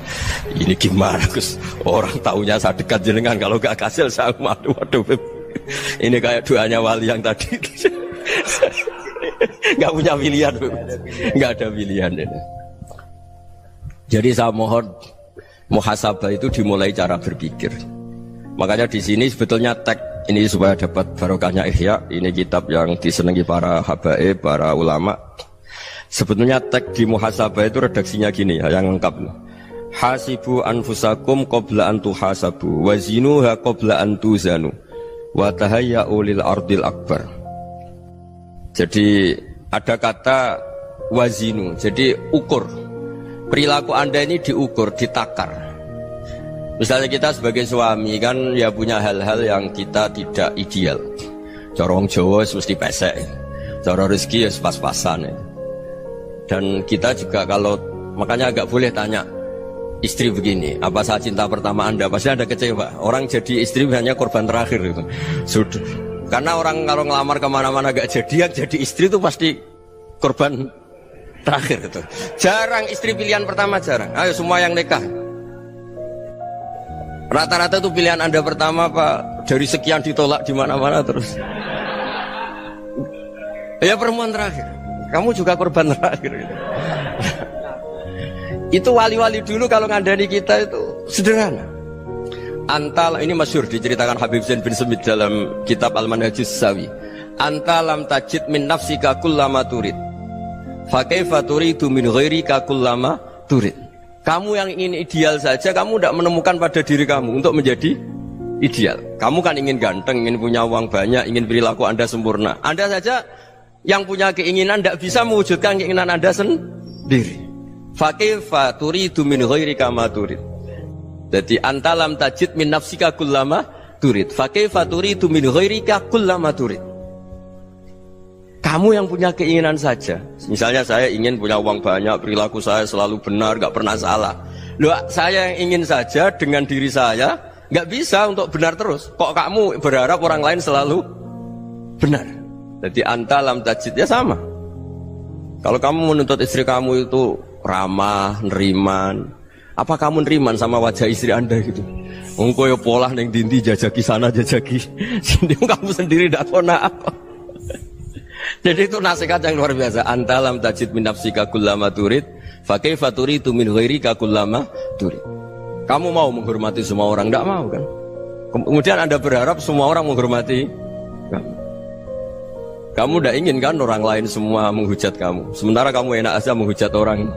Ini gimana Gus? Orang taunya saya dekat jenengan, kalau nggak kasil saya waduh. Ini kayak doanya wali yang tadi. Nggak punya pilihan, nggak ada pilihan. Ini. Jadi saya mohon muhasabah itu dimulai cara berpikir. Makanya di sini sebetulnya tag ini supaya dapat barokahnya Ihya. Ini kitab yang disenangi para habaib, para ulama. Sebetulnya tag di muhasabah itu redaksinya gini ya, yang lengkap. Hasibu anfusakum qabla an tuhasabu wa zinuha qabla an tuzanu wa tahayya'u lil ardil akbar. Jadi ada kata wazinu, jadi ukur. Perilaku Anda ini diukur, ditakar. Misalnya kita sebagai suami kan ya punya hal-hal yang kita tidak ideal. Corong Jawa mesti pesek, cara rezeki ya pas-pasan ya. Dan kita juga kalau makanya agak boleh tanya istri begini, apa saat cinta pertama Anda? Pasti Anda kecewa. Orang jadi istri hanya korban terakhir itu. Sudah. Karena orang kalau ngelamar kemana-mana gak jadi, yang jadi istri itu pasti korban terakhir itu. Jarang istri pilihan pertama, jarang. Ayo semua yang nikah. Rata-rata itu pilihan Anda pertama Pak, dari sekian ditolak di mana-mana terus. Ya perempuan terakhir. Kamu juga korban terakhir. Itu wali-wali dulu kalau ngandani kita itu sederhana. Antal ini masyhur diceritakan Habib Zain bin Semit dalam kitab Al-Manhajus Sawi. Antalam tajid min nafsika kullama turid. Fa kaifa turidu min ghairika kullama turid. Kamu yang ingin ideal saja, kamu tidak menemukan pada diri kamu untuk menjadi ideal. Kamu kan ingin ganteng, ingin punya uang banyak, ingin perilaku Anda sempurna. Anda saja yang punya keinginan tidak bisa mewujudkan keinginan Anda sendiri. Fa kaifa turidu min ghairika ma turid. Jadi antalam tajid min nafsika kullama turid. Fa kaifa turidu min ghairika kullama turid. Kamu yang punya keinginan saja. Misalnya saya ingin punya uang banyak, perilaku saya selalu benar, gak pernah salah. Loh, saya yang ingin saja dengan diri saya gak bisa untuk benar terus. Kok kamu berharap orang lain selalu benar? Jadi antalam tajid ya sama. Kalau kamu menuntut istri kamu itu ramah, neriman, apa kamu neriman sama wajah istri Anda gitu? Engkau ya pola neng dindi jajaki sana jajaki sini, kamu sendiri tidak pernah apa. Jadi itu nasihat yang luar biasa. Antalam tajid min nafsika kullama turid, fa kaifa turidu min ghairika kullama turid. Kamu mau menghormati semua orang? Tidak mau kan? Kemudian Anda berharap semua orang menghormati kamu. Kamu tidak ingin kan orang lain semua menghujat kamu. Sementara kamu enak aja menghujat orang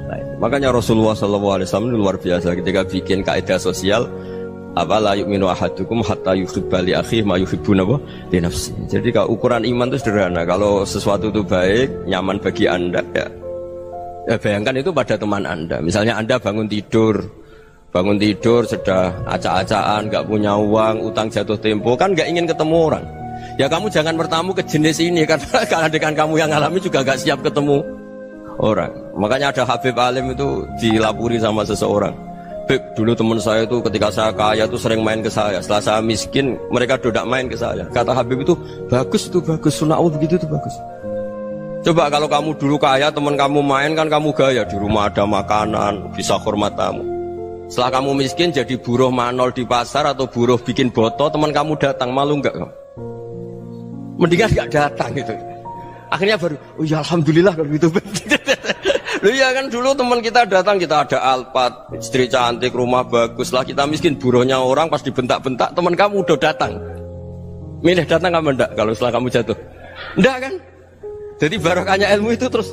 lain. Makanya Rasulullah SAW luar biasa ketika bikin kaidah sosial. Apa la yu'minu ahadukum hatta yuhibba li akhihi ma yuhibbu li nafsi. Jadi kalau ukuran iman itu sederhana. Kalau sesuatu itu baik, nyaman bagi Anda ya bayangkan itu pada teman Anda. Misalnya Anda bangun tidur sudah acak-acakan, gak punya uang, utang jatuh tempo, kan gak ingin ketemu orang. Ya kamu jangan bertamu ke jenis ini, karena dengan kamu yang alami juga gak siap ketemu orang. Makanya ada Habib Alim itu dilapuri sama seseorang. Beb, dulu teman saya itu ketika saya kaya itu sering main ke saya. Setelah saya miskin, mereka tidak main ke saya. Kata Habib itu bagus, sunnah Allah begitu itu bagus. Coba kalau kamu dulu kaya, teman kamu main kan kamu gaya, di rumah ada makanan, bisa hormat tamu. Setelah kamu miskin jadi buruh manol di pasar atau buruh bikin boto, teman kamu datang, malu enggak kamu? Mendingan enggak datang gitu. Akhirnya baru, oh ya alhamdulillah kalau gitu. Loh ya kan dulu teman kita datang, kita ada Alphard, istri cantik, rumah bagus lah, kita miskin, buruhnya orang pas dibentak-bentak, teman kamu udah datang. Milih datang apa enggak kalau setelah kamu jatuh? Enggak kan? Jadi barokahnya ilmu itu terus.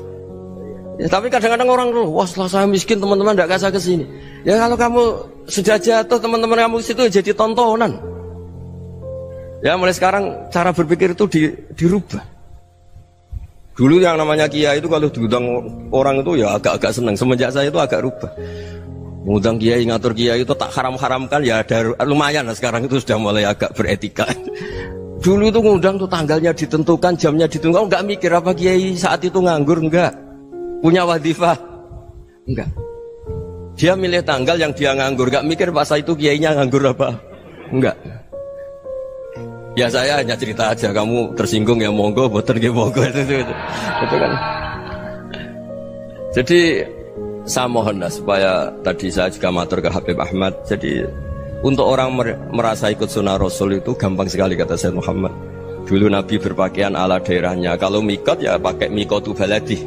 Ya, tapi kadang-kadang orang tuh, wah setelah saya miskin teman-teman enggak kasih ke sini. Ya kalau kamu sudah jatuh teman-teman kamu situ jadi tontonan. Ya mulai sekarang cara berpikir itu dirubah. Dulu yang namanya kiai itu kalau diundang orang itu ya agak-agak senang. Semenjak saya itu agak rubah. Mengundang kiai, ngatur kiai itu tak haram-haramkan ya ada lumayan lah sekarang itu sudah mulai agak beretika. Dulu itu ngundang tuh tanggalnya ditentukan, jamnya ditentukan, enggak mikir apa kiai saat itu nganggur, enggak. Punya wadifah, enggak. Dia milih tanggal yang dia nganggur, enggak mikir masa itu kiainya nganggur apa, enggak. Ya saya hanya cerita aja, kamu tersinggung ya monggo, boten ya monggo itu kan. Jadi saya mohon lah supaya tadi saya juga matur ke Habib Ahmad. Jadi untuk orang merasa ikut sunnah Rasul itu gampang sekali kata Sayyid Muhammad. Dulu Nabi berpakaian ala daerahnya. Kalau mikot ya pakai mikotu baladi.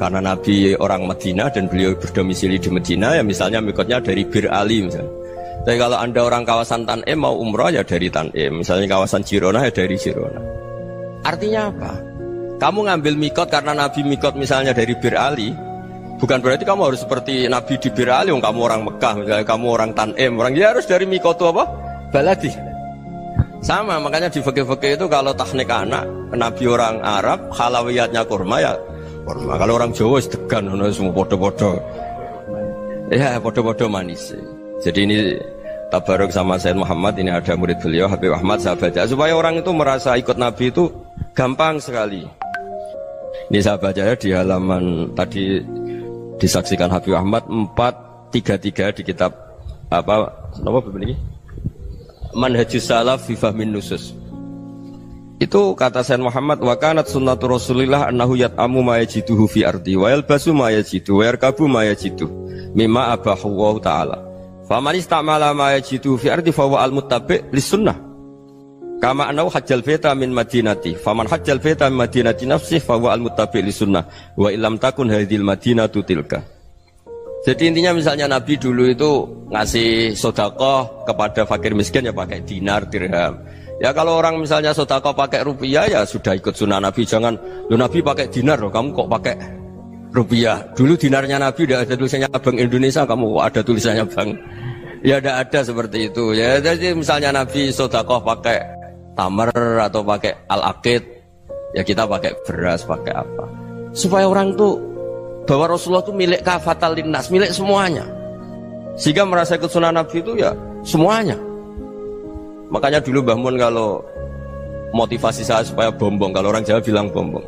Karena Nabi orang Madinah dan beliau berdomisili di Madinah ya misalnya mikotnya dari Bir Ali misalnya. Tapi kalau anda orang kawasan Tanim mau umrah ya dari Tanim. Misalnya kawasan Jirona ya dari Jirona. Artinya apa? Kamu ngambil mikot karena Nabi mikot misalnya dari Bir Ali. Bukan berarti kamu harus seperti Nabi di Bir Ali. Kamu orang Mekah misalnya kamu orang Tanim. Orang dia harus dari mikotu apa? Baladi. Sama makanya di fikih-fikih itu kalau tahnik anak Nabi orang Arab halawiyatnya kurma ya kurma. Kalau orang Jawa sedegan, semua podo-podo. Ya podo-podo manis. Jadi ini tabaruk sama Sayyid Muhammad, ini ada murid beliau Habib Ahmad, saya baca supaya orang itu merasa ikut Nabi itu gampang sekali. Ini saya baca ya di halaman tadi disaksikan Habib Ahmad 433 di kitab apa begini? Manhajus Salaf fi Fahmin Nusus. Itu kata Sayyid Muhammad, wa kanat sunnatu Rasulillah annahu yat'amu ma yajiduhu fi ardi wa yalbasu ma yajidu wa yarkabu ma yajidu mimma abahu Allah ta'ala. Faman istamala ma yajidu fi ardi fa huwa al-muttabi' lis-sunnah. Kama annahu hajjal baita min madinati. Faman hajjal baita min madinati nafsihi fa huwa al-muttabi' lis-sunnah wa illam takun hadhil madinatu tilka. Jadi intinya misalnya Nabi dulu itu ngasih sedekah kepada fakir miskin ya pakai dinar, dirham. Ya kalau orang misalnya sedekah pakai rupiah ya sudah ikut sunnah Nabi. Jangan, lo Nabi pakai dinar loh, kamu kok pakai rupiah. Dulu dinarnya Nabi udah ada tulisannya Bank Indonesia, kamu kok ada tulisannya Bank. Ya tidak ada seperti itu. Ya jadi misalnya Nabi sedekah pakai tamar atau pakai al-aqid, ya kita pakai beras, pakai apa. Supaya orang tuh bahwa Rasulullah itu milik kafatal linnas, milik semuanya. Sehingga merasa ikut sunnah Nabi itu ya semuanya. Makanya dulu Mbah Mun kalau motivasi saya supaya bombong, kalau orang Jawa bilang bombong.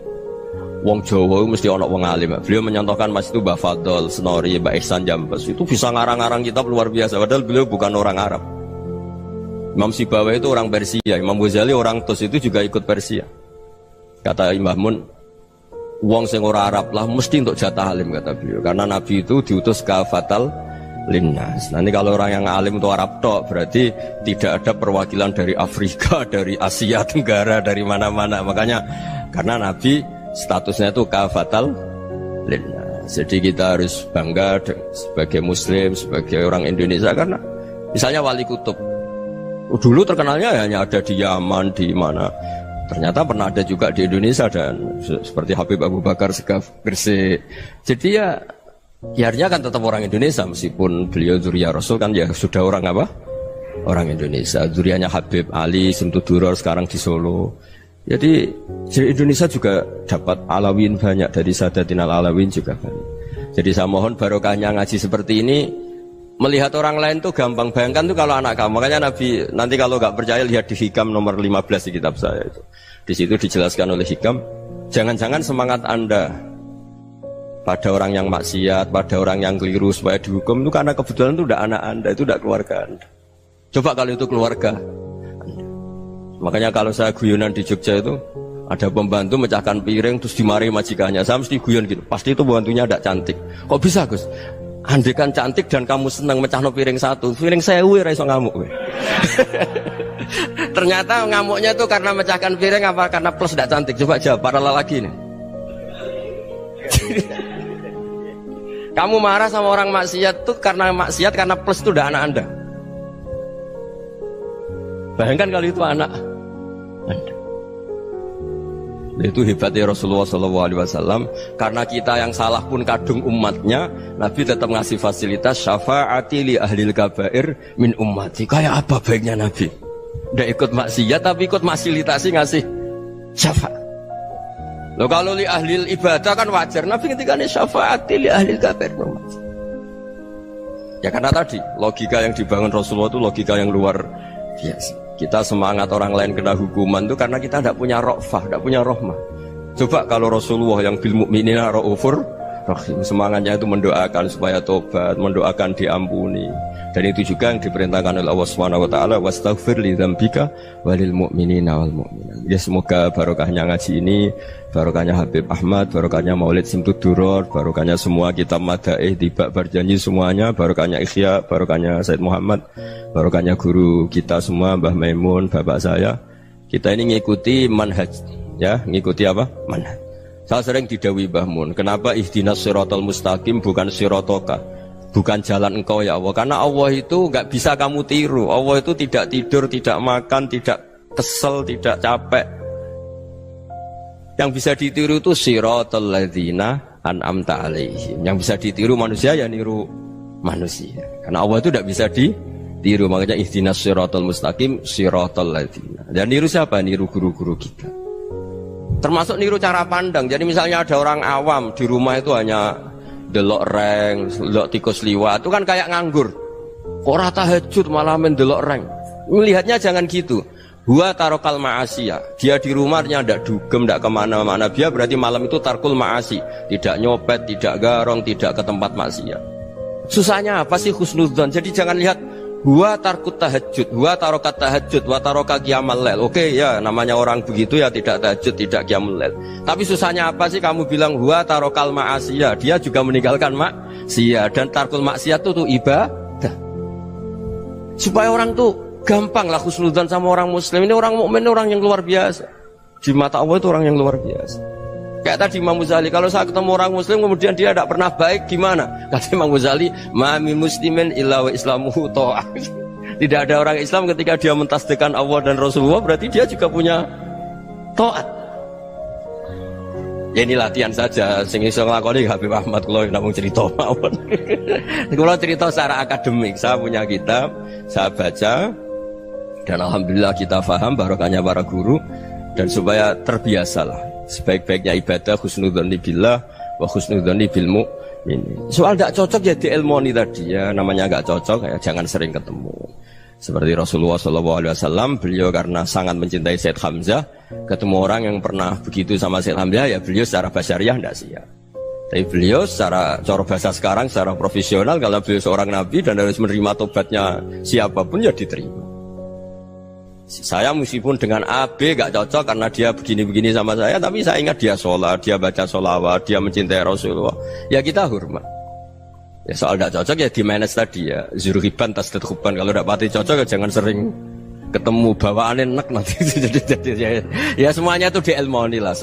Wong Jawa mesti ono wong alim. Beliau menyontohkan Mas itu Mbah Fadol, Senori, Mbah Ihsan Jambes. Itu bisa ngarang-ngarang kitab luar biasa. Padahal beliau bukan orang Arab. Imam Sibawai itu orang Persia, Imam Ghazali orang Tus itu juga ikut Persia. Kata Mbah Mun, wong sing ora Arab lah mesti untuk jatah alim kata beliau. Karena Nabi itu diutus kafatal linnas. Nanti kalau orang yang alim itu Arab tok, berarti tidak ada perwakilan dari Afrika, dari Asia Tenggara, dari mana-mana. Makanya karena Nabi statusnya itu kafatal linnas. Jadi kita harus bangga sebagai Muslim, sebagai orang Indonesia karena misalnya Wali Kutub. Dulu terkenalnya hanya ada di Yaman, di mana. Ternyata pernah ada juga di Indonesia dan seperti Habib Abu Bakar Segaf Gresik. Jadi ya artinya kan tetap orang Indonesia meskipun beliau zuriyah Rasul kan ya sudah orang apa? Orang Indonesia. Zuriyahnya Habib Ali Simtuduror sekarang di Solo. Jadi Indonesia juga dapat alawin banyak dari Sadatin al-Alawin juga banyak. Jadi saya mohon barokahnya ngaji seperti ini melihat orang lain tuh gampang. Bayangkan tuh kalau anak kamu. Makanya Nabi nanti kalau nggak percaya lihat di Hikam nomor 15 di kitab saya itu. Di situ dijelaskan oleh Hikam, jangan-jangan semangat Anda pada orang yang maksiat, pada orang yang keliru supaya dihukum itu karena kebetulan itu udah anak Anda, itu udah keluarga Anda. Coba kalau itu keluarga Anda. Makanya kalau saya guyonan di Jogja itu ada pembantu mecahkan piring terus dimarahi majikannya, saya mesti guyon gitu, pasti itu pembantunya tidak cantik. Kok bisa Gus? Andai kan cantik dan kamu senang mecahno piring satu, piring 1000 ora iso ngamuk kowe. Ternyata ngamuknya itu karena mecahkan piring apa karena plus tidak cantik? Coba jawab para lelaki ini. Kamu marah sama orang maksiat tuh karena maksiat karena plus itu udah anak Anda. Bayangkan kalau itu anak Itu hebatnya Rasulullah SAW. Karena kita yang salah pun kadung umatnya, Nabi tetap ngasih fasilitas syafaati li ahlil kabair min ummati. Kayak apa baiknya Nabi? Nggak ikut maksiat tapi ikut fasilitasi ngasih syafaat. Loh kalau li ahlil ibadah kan wajar. Nabi ketika ini syafaati li ahlil kabair min ummati. Ya karena tadi logika yang dibangun Rasulullah itu logika yang luar biasa. Kita semangat orang lain kena hukuman itu karena kita tidak punya ra'fah, tidak punya rahmah. Coba kalau Rasulullah yang bil mu'minina ra'ufur rahim, semangatnya itu mendoakan supaya tobat, mendoakan diampuni. Dan itu juga yang diperintahkan oleh Allah Subhanahu wa taala, wastaghfir li dzambika walil mu'minina wal mu'minat. Ya semoga barokahnya ngaji ini, barokahnya Habib Ahmad, barokahnya Maulid Simtud Duror, barokahnya semua kitab madaih tibak berjanji semuanya, barokahnya Ikhya, barokahnya Said Muhammad, barokahnya guru kita semua Mbah Maimun, bapak saya. Kita ini ngikuti manhaj, ya, ngikuti apa? Manhaj. Saya sering didhawuhi Mbah Mun, kenapa ihdinas siratal mustaqim bukan siratoka? Bukan jalan engkau ya Allah, karena Allah itu enggak bisa kamu tiru. Allah itu tidak tidur, tidak makan, tidak kesel, tidak capek. Yang bisa ditiru itu siratal ladzina an'amta alaihim. Yang bisa ditiru manusia ya niru manusia. Karena Allah itu tidak bisa ditiru, makanya ihdinas siratal mustaqim siratal ladzina. Dan niru siapa? Niru guru-guru kita. Termasuk niru cara pandang. Jadi misalnya ada orang awam di rumah itu hanya delok reng, delok tikus liwat, itu kan kayak nganggur. Kok ora tahajud malah main delok reng. Melihatnya jangan gitu. Huwa tarokal ma'asiyah. Dia di rumahnya ndak dugem, ndak kemana-mana. Dia berarti malam itu tarkul ma'asi. Tidak nyopet, tidak garong, tidak ke tempat maksiat. Susahnya apa sih husnudzon? Jadi jangan lihat huwa tarkut tahajud, huwa tarokat tahajud, wa taroka qiyamul lail. Oke ya, namanya orang begitu ya tidak tahajud, tidak qiyamul lail. Tapi susahnya apa sih kamu bilang huwa tarokal ma'asiyah? Dia juga meninggalkan maksiat, dan tarkul maksiat itu ibadah. Supaya orang tuh gampang lah husnudzon sama orang muslim. Ini orang mukmin, orang yang luar biasa. Di mata Allah itu orang yang luar biasa. Kayak tadi Imam Ghazali, kalau saya ketemu orang muslim kemudian dia tidak pernah baik, gimana? Kata Imam Ghazali, ma min muslimin illa wa islamuhu ta'ah. Tidak ada orang Islam ketika dia mentasdihkan Allah dan Rasulullah, berarti dia juga punya taat. Ya ini latihan saja, sing iso nglakoni Habib Ahmad kula namung cerita mawon. Kula cerita secara akademik, saya punya kitab, saya baca, dan alhamdulillah kita paham barokahnya para guru, dan supaya terbiasalah. Sebaik-baiknya ibadah husnudzoni billah wa husnudzoni bil mu'min. Soal tidak cocok ya diilmoni tadi ya, namanya nggak cocok ya jangan sering ketemu. Seperti Rasulullah SAW, beliau karena sangat mencintai Said Hamzah, ketemu orang yang pernah begitu sama Said Hamzah ya beliau secara basyariah tidak siap. Tapi beliau secara cara bahasa sekarang, secara profesional, kalau beliau seorang nabi dan harus menerima tobatnya siapapun ya diterima. Saya meskipun dengan A, B gak cocok karena dia begini-begini sama saya, tapi saya ingat dia sholat, dia baca sholawat, dia mencintai Rasulullah, ya kita hormat. Ya soal gak cocok ya di manage tadi ya, zuruhiban tasdidhuban. Kalau gak pati cocok ya jangan sering ketemu, bawaannya enak nanti. Jadi ya semuanya itu diilmoni lah.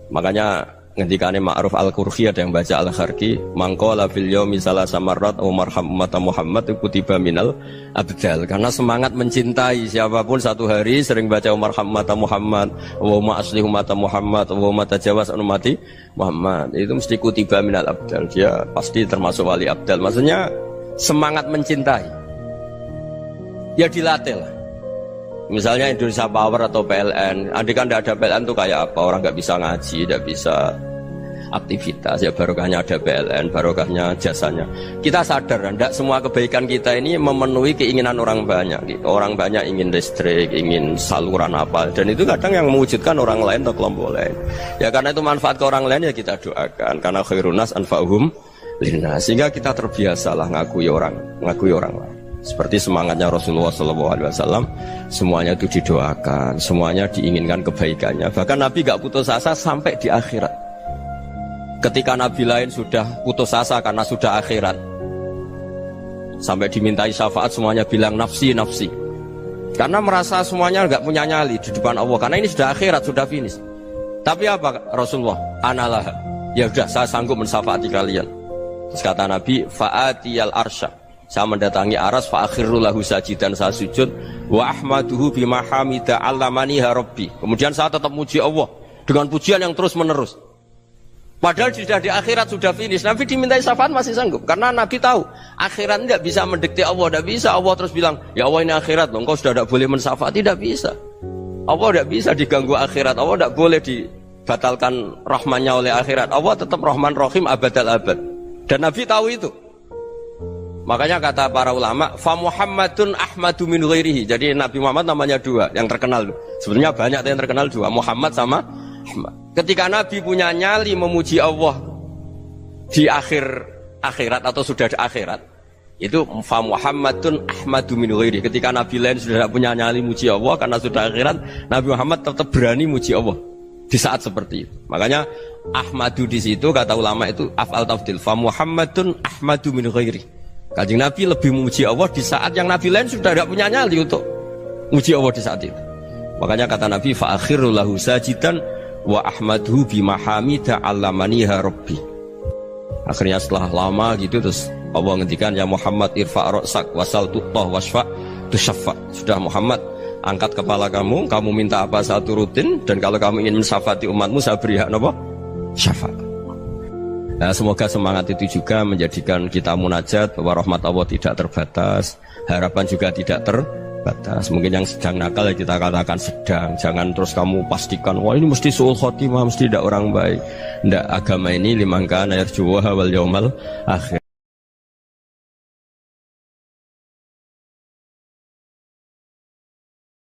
Makanya ngendikane Ma'ruf Al-Qurhi ada yang baca Al-Kharqi, mangqala fil yaumi salasa marrat wa marham ummata Muhammad kutiba minal abdal. Karena semangat mencintai siapapun satu hari sering baca marham ummata Muhammad wa ma asli ummata Muhammad wa ma tajawaz an ummati Muhammad, itu mesti kutiba minal abdal. Dia pasti termasuk wali abdal. Maksudnya semangat mencintai ya dilatih lah. Misalnya Indonesia Power atau PLN, andai kan tidak ada PLN itu kayak apa? Orang nggak bisa ngaji, tidak bisa aktivitas. Ya barokahnya ada PLN, barokahnya jasanya. Kita sadar, tidak semua kebaikan kita ini memenuhi keinginan orang banyak. Orang banyak ingin listrik, ingin saluran apa, dan itu kadang yang mewujudkan orang lain atau kelompok lain. Ya karena itu manfaat ke orang lain ya kita doakan. Karena khairunas anfa'uhum linnas. Sehingga kita terbiasalah ngakui orang lain. Seperti semangatnya Rasulullah SAW, semuanya itu didoakan, semuanya diinginkan kebaikannya. Bahkan Nabi gak putus asa sampai di akhirat. Ketika Nabi lain sudah putus asa karena sudah akhirat, sampai dimintai syafaat semuanya bilang nafsi, nafsi. Karena merasa semuanya gak punya nyali di depan Allah. Karena ini sudah akhirat, sudah finish. Tapi apa Rasulullah? Analah. Ya udah, saya sanggup mensyafaati kalian. Terus kata Nabi, fa'atiyal arsya. saya mendatangi aras fa akhirru lahu sajidan, saya sujud wa ahmaduhu bima hamida 'allamaniha rabbi. Kemudian saya tetap muji Allah dengan pujian yang terus menerus. Padahal sudah di akhirat, sudah finish. Nabi dimintai syafaat masih sanggup karena Nabi tahu akhirat tidak bisa mendikte Allah, tidak bisa Allah terus bilang, ya Allah ini akhirat loh, engkau sudah tidak boleh mensyafaat, tidak bisa. Allah tidak bisa diganggu akhirat, Allah tidak boleh dibatalkan rahmannya oleh akhirat. Allah tetap Rahman Rahim abadal abad. Dan Nabi tahu itu. Makanya kata para ulama, fa Muhammadun ahmadu min ghairihi. Jadi Nabi Muhammad namanya dua yang terkenal. Sebenarnya banyak yang terkenal dua, Muhammad sama Ahmad. Ketika Nabi punya nyali memuji Allah di akhirat atau sudah di akhirat, itu fa Muhammadun ahmadu min ghairihi. Ketika Nabi lain sudah tidak punya nyali muji Allah karena sudah akhirat, Nabi Muhammad tetap berani muji Allah di saat seperti itu. Makanya ahmadu di situ kata ulama itu af'al tafdil, fa Muhammadun ahmadu min ghairihi. Kanjeng Nabi lebih memuji Allah di saat yang Nabi lain sudah tidak punya nyali untuk memuji Allah di saat itu. Makanya kata Nabi fa akhirru lahu sajidan wa ahmaduhu bima hamida 'allamaniha rabbi. Akhirnya setelah lama gitu terus Allah ngendikan, ya Muhammad irfa' ra'sak wasal tu'tah wasfa' tusyaffa. Sudah Muhammad, angkat kepala kamu minta apa saya turutin, dan kalau kamu ingin mensyafaati umatmu saya beri hak apa? Syafaat. Nah, semoga semangat itu juga menjadikan kita munajat bahwa rahmat Allah tidak terbatas, harapan juga tidak terbatas. Mungkin yang sedang nakal ya kita katakan sedang, jangan terus kamu pastikan wah ini mesti suul khotimah, mesti tidak orang baik. Tidak, agama ini liman kana yarjuwaha wal yaumal akhir.